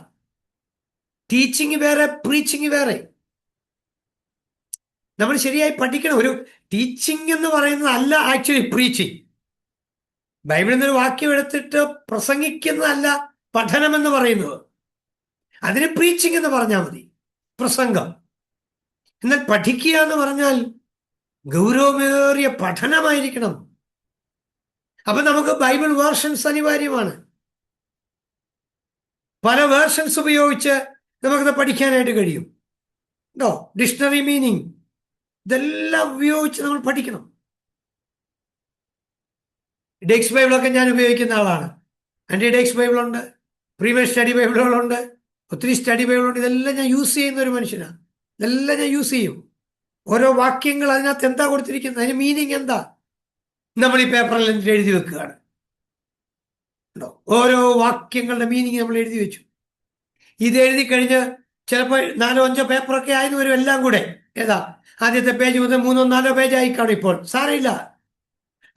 Speaker 4: ടീച്ചിങ് വേറെ, പ്രീച്ചിങ് വേറെ. നമ്മൾ ശരിയായി പഠിക്കണം. ഒരു ടീച്ചിങ് എന്ന് പറയുന്നത് അല്ല ആക്ച്വലി പ്രീച്ചിങ്. ബൈബിളിൽ നിന്നൊരു വാക്യം എടുത്തിട്ട് പ്രസംഗിക്കുന്നതല്ല പഠനം എന്ന് പറയുന്നത്. അതിന് പ്രീച്ചിങ് എന്ന് പറഞ്ഞാൽ മതി, പ്രസംഗം. എന്നാൽ പഠിക്കുക എന്ന് പറഞ്ഞാൽ ഗൗരവമേറിയ പഠനമായിരിക്കണം. അപ്പൊ നമുക്ക് ബൈബിൾ വേർഷൻസ് അനിവാര്യമാണ്. പല വേർഷൻസ് ഉപയോഗിച്ച് നമുക്കത് പഠിക്കാനായിട്ട് കഴിയും. ഉണ്ടോ? ഡിക്ഷണറി മീനിങ് ഇതെല്ലാം ഉപയോഗിച്ച് നമ്മൾ പഠിക്കണം. ഡെക്സ് ബൈബിളൊക്കെ ഞാൻ ഉപയോഗിക്കുന്ന ആളാണ്. ആൻറ്റി ഡെക്സ് ബൈബിളുണ്ട്, പ്രീമിയർ സ്റ്റഡി ബൈബിളുകളുണ്ട്, ഒത്തിരി സ്റ്റഡി ബൈബിളുണ്ട്. ഇതെല്ലാം ഞാൻ യൂസ് ചെയ്യുന്ന ഒരു മനുഷ്യനാണ്. ഇതെല്ലാം ഞാൻ യൂസ് ചെയ്യും. ഓരോ വാക്യങ്ങൾ അതിനകത്ത് എന്താ കൊടുത്തിരിക്കുന്നത്, അതിന് മീനിങ് എന്താ, നമ്മൾ ഈ പേപ്പറിൽ എഴുതി വെക്കുകയാണ്. ഉണ്ടോ? ഓരോ വാക്യങ്ങളുടെ മീനിങ് നമ്മൾ എഴുതി വെച്ചു. ഇത് എഴുതി കഴിഞ്ഞ് ചിലപ്പോൾ 4-5 പേപ്പറൊക്കെ ആയിരുന്നു വരും. എല്ലാം കൂടെ ഏതാ ആദ്യത്തെ പേജ് മുതൽ 3-4 പേജ് ആയി കാണും. ഇപ്പോൾ സാരമില്ല,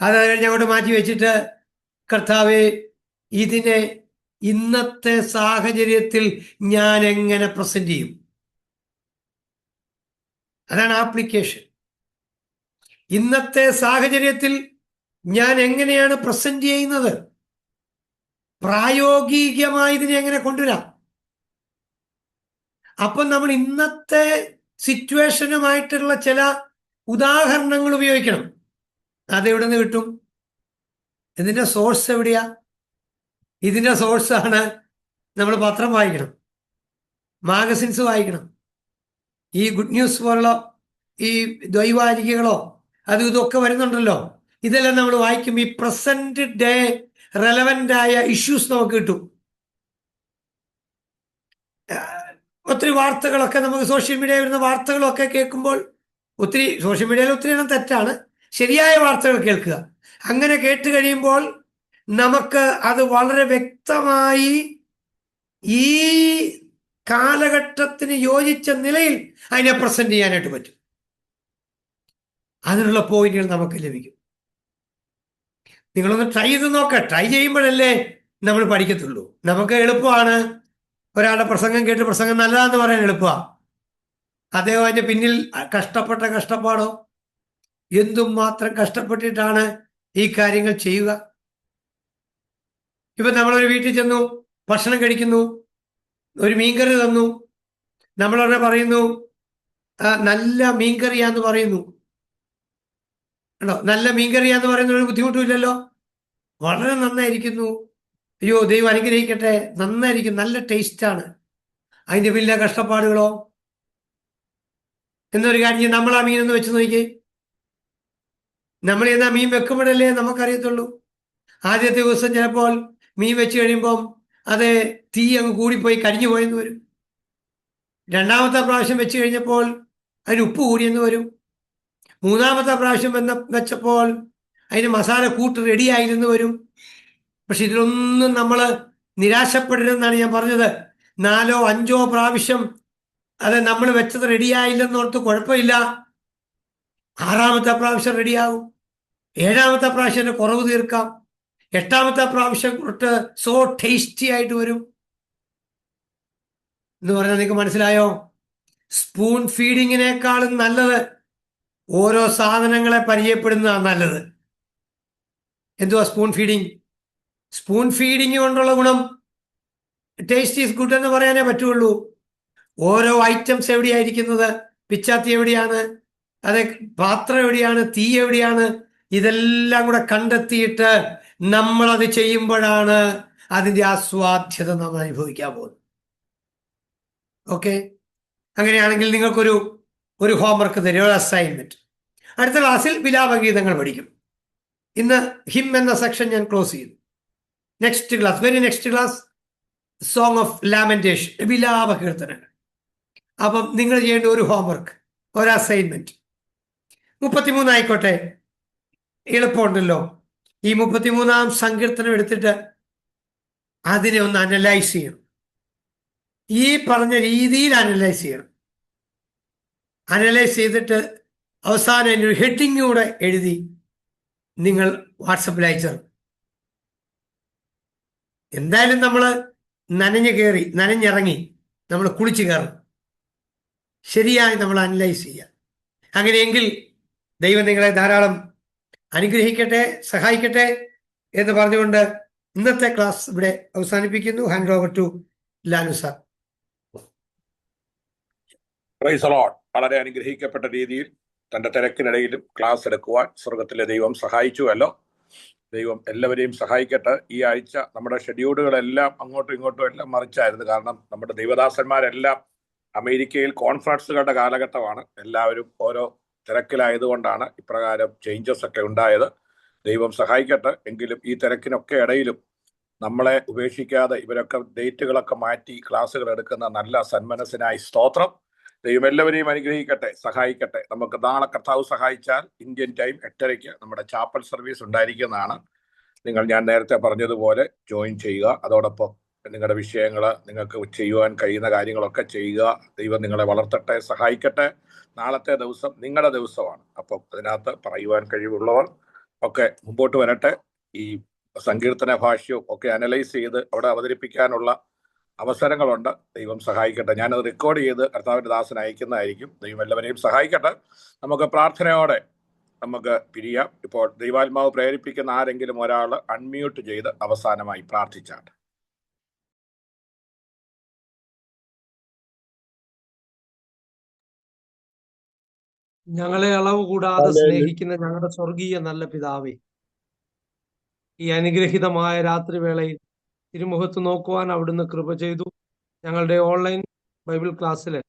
Speaker 4: അത് കഴിഞ്ഞ് അങ്ങോട്ട് മാറ്റി വെച്ചിട്ട് കർത്താവേ ഇതിനെ ഇന്നത്തെ സാഹചര്യത്തിൽ ഞാൻ എങ്ങനെ പ്രസന്റ് ചെയ്യും? അതാണ് ആപ്ലിക്കേഷൻ. ഇന്നത്തെ സാഹചര്യത്തിൽ ഞാൻ എങ്ങനെയാണ് പ്രസന്റ് ചെയ്യുന്നത്? പ്രായോഗികമായി ഇതിനെ എങ്ങനെ കൊണ്ടുവരാം? അപ്പം നമ്മൾ ഇന്നത്തെ സിറ്റുവേഷനുമായിട്ടുള്ള ചില ഉദാഹരണങ്ങൾ ഉപയോഗിക്കണം. അതെവിടെ നിന്ന് കിട്ടും? ഇതിന്റെ സോഴ്സ് എവിടെയാ? ഇതിന്റെ സോഴ്സാണ് നമ്മൾ പത്രം വായിക്കണം, മാഗസിൻസ് വായിക്കണം, ഈ ഗുഡ് ന്യൂസ് പോലുള്ള ഈ ദ്വൈവാരികകളോ അതും ഇതൊക്കെ വരുന്നുണ്ടല്ലോ. ഇതെല്ലാം നമ്മൾ വായിക്കും. ഈ പ്രസന്റ് ഡേ റെലവൻ്റ് ആയ ഇഷ്യൂസ് നമുക്ക് കിട്ടും. ഒത്തിരി വാർത്തകളൊക്കെ നമുക്ക് സോഷ്യൽ മീഡിയയിൽ വരുന്ന വാർത്തകളൊക്കെ കേൾക്കുമ്പോൾ ഒത്തിരി സോഷ്യൽ മീഡിയയിൽ ഒത്തിരി എണ്ണം തെറ്റാണ്. ശരിയായ വാർത്തകൾ കേൾക്കുക. അങ്ങനെ കേട്ട് കഴിയുമ്പോൾ നമുക്ക് അത് വളരെ വ്യക്തമായി ഈ കാലഘട്ടത്തിന് യോജിച്ച നിലയിൽ അതിനെ പ്രസന്റ് ചെയ്യാനായിട്ട് പറ്റും. അതിനുള്ള പോയിന്റുകൾ നമുക്ക് ലഭിക്കും. നിങ്ങളൊന്ന് ട്രൈ ചെയ്ത് നോക്കുക. ട്രൈ ചെയ്യുമ്പോഴല്ലേ നമ്മൾ പഠിക്കത്തുള്ളൂ. നമുക്ക് എളുപ്പമാണ് ഒരാളുടെ പ്രസംഗം കേട്ട് പ്രസംഗം നല്ലതാന്ന് പറയാൻ എളുപ്പമാണ്. അദ്ദേഹം അതിൻ്റെ പിന്നിൽ കഷ്ടപ്പാടോ എന്തും മാത്രം കഷ്ടപ്പെട്ടിട്ടാണ് ഈ കാര്യങ്ങൾ ചെയ്യുക. ഇപ്പൊ നമ്മളൊരു വീട്ടിൽ ചെന്നു, ഭക്ഷണം കഴിക്കുന്നു, ഒരു മീൻകറി തന്നു, നമ്മളവിടെ പറയുന്നു നല്ല മീൻകറിയാന്ന് പറയുന്നു. നല്ല മീൻകറിയാന്ന് പറയുന്ന ഒരു ബുദ്ധിമുട്ടുമില്ലല്ലോ, വളരെ നന്നായിരിക്കുന്നു, അയ്യോ ദൈവം അനുഗ്രഹിക്കട്ടെ, നന്നായിരിക്കും, നല്ല ടേസ്റ്റാണ്. അതിൻ്റെ വലിയ കഷ്ടപ്പാടുകളോ? എന്നൊരു കാര്യം, നമ്മൾ ആ മീനൊന്ന് വെച്ച് നോക്കിയേ. നമ്മൾ എന്നാ മീൻ വെക്കുമ്പോഴല്ലേ നമുക്കറിയത്തുള്ളൂ. ആദ്യത്തെ ദിവസം ചിലപ്പോൾ മീൻ വെച്ച് കഴിയുമ്പം അത് തീ അങ്ങ് കൂടിപ്പോയി കരിഞ്ഞു പോയെന്ന് വരും. രണ്ടാമത്തെ പ്രാവശ്യം വെച്ച് കഴിഞ്ഞപ്പോൾ അതിന് ഉപ്പ് കൂടിയെന്ന് വരും. മൂന്നാമത്തെ പ്രാവശ്യം വെച്ചപ്പോൾ അതിന് മസാല കൂട്ട് റെഡിയായില്ലെന്ന് വരും. പക്ഷെ ഇതിലൊന്നും നമ്മൾ നിരാശപ്പെടരുതെന്നാണ് ഞാൻ പറഞ്ഞത്. 4 or 5 പ്രാവശ്യം അത് നമ്മൾ വെച്ചത് റെഡിയായില്ലെന്നോർത്ത് കുഴപ്പമില്ല. 6ാമത്തെ പ്രാവശ്യം റെഡിയാകും. 7ാമത്തെ പ്രാവശ്യം കുറവ് തീർക്കാം. 8ാമത്തെ പ്രാവശ്യം തൊട്ട് സോ ടേസ്റ്റി ആയിട്ട് വരും എന്ന് പറഞ്ഞാൽ നിങ്ങൾക്ക് മനസ്സിലായോ? സ്പൂൺ ഫീഡിങ്ങിനേക്കാളും നല്ലത് ഓരോ സാധനങ്ങളെ പരിചയപ്പെടുന്നതാണ് നല്ലത്. എന്തുവാ സ്പൂൺ ഫീഡിങ്? സ്പൂൺ ഫീഡിങ് കൊണ്ടുള്ള ഗുണം ടേസ്റ്റ് ഈസ് ഗുഡ് എന്ന് പറയാനേ പറ്റുള്ളൂ. ഓരോ ഐറ്റംസ് എവിടെയായിരിക്കുന്നത്, പിച്ചാത്തി എവിടെയാണ്, അതെ, പാത്രം എവിടെയാണ്, തീ എവിടെയാണ്, ഇതെല്ലാം കൂടെ കണ്ടെത്തിയിട്ട് നമ്മളത് ചെയ്യുമ്പോഴാണ് അതിൻ്റെ ആസ്വാദ്യത നാം അനുഭവിക്കാൻ പോകുന്നത്. ഓക്കെ, അങ്ങനെയാണെങ്കിൽ നിങ്ങൾക്കൊരു ഹോംവർക്ക് തരും, ഒരു അസൈൻമെന്റ്. അടുത്ത ക്ലാസ്സിൽ വിലാപഗീതങ്ങൾ പഠിക്കും. ഇന്ന് ഹിം എന്ന സെക്ഷൻ ഞാൻ ക്ലോസ് ചെയ്തു. Next class, very next class, song of lamentation, വിലാപ കീർത്തനങ്ങൾ. അപ്പം നിങ്ങൾ ചെയ്യേണ്ട ഒരു ഹോംവർക്ക്, ഒരു അസൈൻമെന്റ് 33 ആയിക്കോട്ടെ, എളുപ്പമുണ്ടല്ലോ. ഈ 33-ാം സങ്കീർത്തനം എടുത്തിട്ട് അതിനെ ഒന്ന് അനലൈസ് ചെയ്യണം. ഈ പറഞ്ഞ രീതിയിൽ അനലൈസ് ചെയ്യണം. അനലൈസ് ചെയ്തിട്ട് അവസാനം ഒരു ഹെഡിങ് കൂടെ എഴുതി നിങ്ങൾ വാട്സപ്പിൽ അയച്ചു. എന്തായാലും നമ്മൾ നനഞ്ഞിറങ്ങി നമ്മൾ കുളിച്ച് കയറും. ശരിയായി നമ്മൾ അനലൈസ് ചെയ്യുക. അങ്ങനെയെങ്കിൽ ദൈവം നിങ്ങളെ ധാരാളം അനുഗ്രഹിക്കട്ടെ, സഹായിക്കട്ടെ എന്ന് പറഞ്ഞുകൊണ്ട് ഇന്നത്തെ ക്ലാസ് ഇവിടെ അവസാനിപ്പിക്കുന്നു. Hand over to Lalu sir.
Speaker 1: Praise the Lord. വളരെ അനുഗ്രഹിക്കപ്പെട്ട രീതിയിൽ തന്റെ തിരക്കിനിടയിലും ക്ലാസ് എടുക്കുവാൻ സ്വർഗത്തിലെ ദൈവം സഹായിച്ചുവല്ലോ. ദൈവം എല്ലാവരെയും സഹായിക്കട്ടെ. ഈ ആഴ്ച നമ്മുടെ ഷെഡ്യൂളുകളെല്ലാം അങ്ങോട്ടും ഇങ്ങോട്ടും എല്ലാം മറിച്ചായിരുന്നു. കാരണം നമ്മുടെ ദൈവദാസന്മാരെല്ലാം അമേരിക്കയിൽ കോൺഫറൻസുകളുടെ കാലഘട്ടമാണ്. എല്ലാവരും ഓരോ തിരക്കിലായതുകൊണ്ടാണ് ഇപ്രകാരം ചേഞ്ചസ് ഒക്കെ ഉണ്ടായത്. ദൈവം സഹായിക്കട്ടെ. എങ്കിലും ഈ തിരക്കിനൊക്കെ ഇടയിലും നമ്മളെ ഉപേക്ഷിക്കാതെ ഇവരൊക്കെ ഡേറ്റുകളൊക്കെ മാറ്റി ക്ലാസ്സുകൾ എടുക്കുന്ന നല്ല സന്മനസ്സിനായി സ്തോത്രം. ദൈവം എല്ലാവരെയും അനുഗ്രഹിക്കട്ടെ, സഹായിക്കട്ടെ. നമുക്ക് നാളെ കർത്താവ് സഹായിച്ചാൽ ഇന്ത്യൻ ടൈം 8:30 നമ്മുടെ ചാപ്പൽ സർവീസ് ഉണ്ടായിരിക്കുന്നതാണ്. ഞാൻ നേരത്തെ പറഞ്ഞതുപോലെ ജോയിൻ ചെയ്യുക. അതോടൊപ്പം നിങ്ങളുടെ വിഷയങ്ങൾ, നിങ്ങൾക്ക് ചെയ്യുവാൻ കഴിയുന്ന കാര്യങ്ങളൊക്കെ ചെയ്യുക. ദൈവം നിങ്ങളെ വളർത്തട്ടെ, സഹായിക്കട്ടെ. നാളത്തെ ദിവസം നിങ്ങളുടെ ദിവസമാണ്. അപ്പം അതിനകത്ത് പറയുവാൻ കഴിവുള്ളവർ ഒക്കെ മുമ്പോട്ട് വരട്ടെ. ഈ സങ്കീർത്തന ഭാഷ്യവും ഒക്കെ അനലൈസ് ചെയ്ത് അവിടെ അവതരിപ്പിക്കാനുള്ള അവസരങ്ങളുണ്ട്. ദൈവം സഹായിക്കട്ടെ. ഞാനത് റെക്കോർഡ് ചെയ്ത് കർത്താവിൻ്റെ ദാസന് അയക്കുന്നതായിരിക്കും. ദൈവം എല്ലാവരെയും സഹായിക്കട്ടെ. നമുക്ക് പ്രാർത്ഥനയോടെ നമുക്ക് പിരിയാം. ഇപ്പോൾ ദൈവാത്മാവ് പ്രേരിപ്പിക്കുന്ന ആരെങ്കിലും ഒരാൾ അൺമ്യൂട്ട് ചെയ്ത് അവസാനമായി പ്രാർത്ഥിച്ചാണ്.
Speaker 7: ഞങ്ങളെ അളവ് കൂടാതെ സ്നേഹിക്കുന്ന ഞങ്ങളുടെ സ്വർഗീയ നല്ല പിതാവേ, ഈ അനുഗ്രഹീതമായ രാത്രിവേളയിൽ തിരുമുഖത്ത് നോക്കുവാൻ അവിടുന്ന് കൃപ ചെയ്തു. ഞങ്ങളുടെ ഓൺലൈൻ ബൈബിൾ ക്ലാസ്സിലെ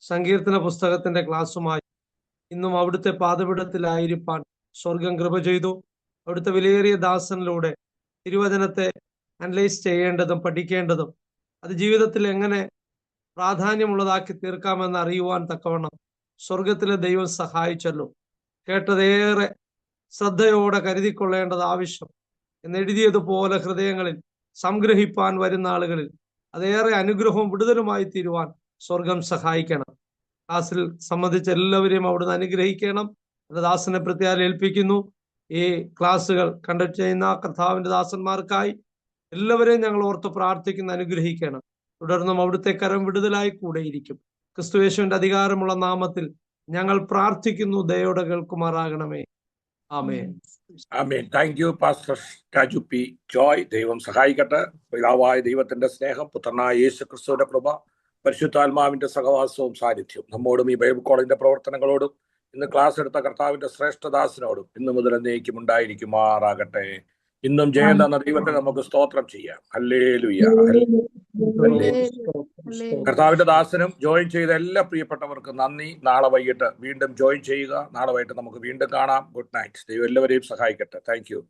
Speaker 7: സങ്കീർത്തന പുസ്തകത്തിന്റെ ക്ലാസ്സുമായി ഇന്നും അവിടുത്തെ പാദപീഠത്തിലായിരിക്കാൻ സ്വർഗം കൃപ ചെയ്തു. അവിടുത്തെ വിലയേറിയ ദാസനിലൂടെ തിരുവചനത്തെ അനലൈസ് ചെയ്യേണ്ടതും പഠിക്കേണ്ടതും അത് ജീവിതത്തിൽ എങ്ങനെ പ്രാധാന്യമുള്ളതാക്കി തീർക്കാമെന്ന് അറിയുവാൻ തക്കവണ്ണം സ്വർഗത്തിലെ ദൈവം സഹായിച്ചല്ലോ. കേട്ടതേറെ ശ്രദ്ധയോടെ കരുതിക്കൊള്ളേണ്ടത് ആവശ്യം എന്നെഴുതിയതുപോലെ ഹൃദയങ്ങളിൽ സംഗ്രഹിപ്പാൻ വരുന്ന ആളുകളിൽ അതേറെ അനുഗ്രഹവും വിടുതലുമായി തീരുവാൻ സ്വർഗം സഹായിക്കണം. ക്ലാസ്സിൽ സംബന്ധിച്ച എല്ലാവരെയും അവിടുന്ന് അനുഗ്രഹിക്കണം. ദാസനെ പ്രത്യാൽ ഏൽപ്പിക്കുന്നു. ഈ ക്ലാസ്സുകൾ കണ്ടക്ട് ചെയ്യുന്ന കർത്താവിന്റെ ദാസന്മാർക്കായി എല്ലാവരെയും ഞങ്ങൾ ഓർത്ത് പ്രാർത്ഥിക്കുന്ന അനുഗ്രഹിക്കണം. തുടർന്നും അവിടുത്തെ കരം വിടുതലായി കൂടെയിരിക്കും. ക്രിസ്തുയേശുവിന്റെ അധികാരമുള്ള നാമത്തിൽ ഞങ്ങൾ പ്രാർത്ഥിക്കുന്നു. ദയോടെ കേൾക്കുമാറാകണമേ. ആമേൻ.
Speaker 1: ആമേൻ. Thank you pastor Raju P Joy. ദൈവം സഹായിക്കട്ടെ. പിതാവായ ദൈവത്തിന്റെ സ്നേഹം, പുത്രനായ യേശു ക്രിസ്തുവിന്റെ കൃപ, പരിശുദ്ധാത്മാവിന്റെ സഹവാസവും സാന്നിധ്യവും നമ്മോടും ഈ ബൈബിൾ കോളേജിന്റെ പ്രവർത്തനങ്ങളോടും ഇന്ന് ക്ലാസ് എടുത്ത കർത്താവിന്റെ ശ്രേഷ്ഠദാസനോടും ഇന്നു മുതൽ എന്നേക്കുമുണ്ടായിരിക്കുമാറാകട്ടെ. ഇന്നും ജയം തന്ന ദൈവത്തെ നമുക്ക് സ്തോത്രം ചെയ്യാം. ഹല്ലേലൂയ. കർത്താവിന്റെ ദാസനും ജോയിൻ ചെയ്ത എല്ലാ പ്രിയപ്പെട്ടവർക്കും നന്ദി. നാളെ വൈകിട്ട് വീണ്ടും ജോയിൻ ചെയ്യുക. നാളെ വൈകിട്ട് നമുക്ക് വീണ്ടും കാണാം. Good night. ദൈവം എല്ലാവരെയും സഹായിക്കട്ടെ. Thank you.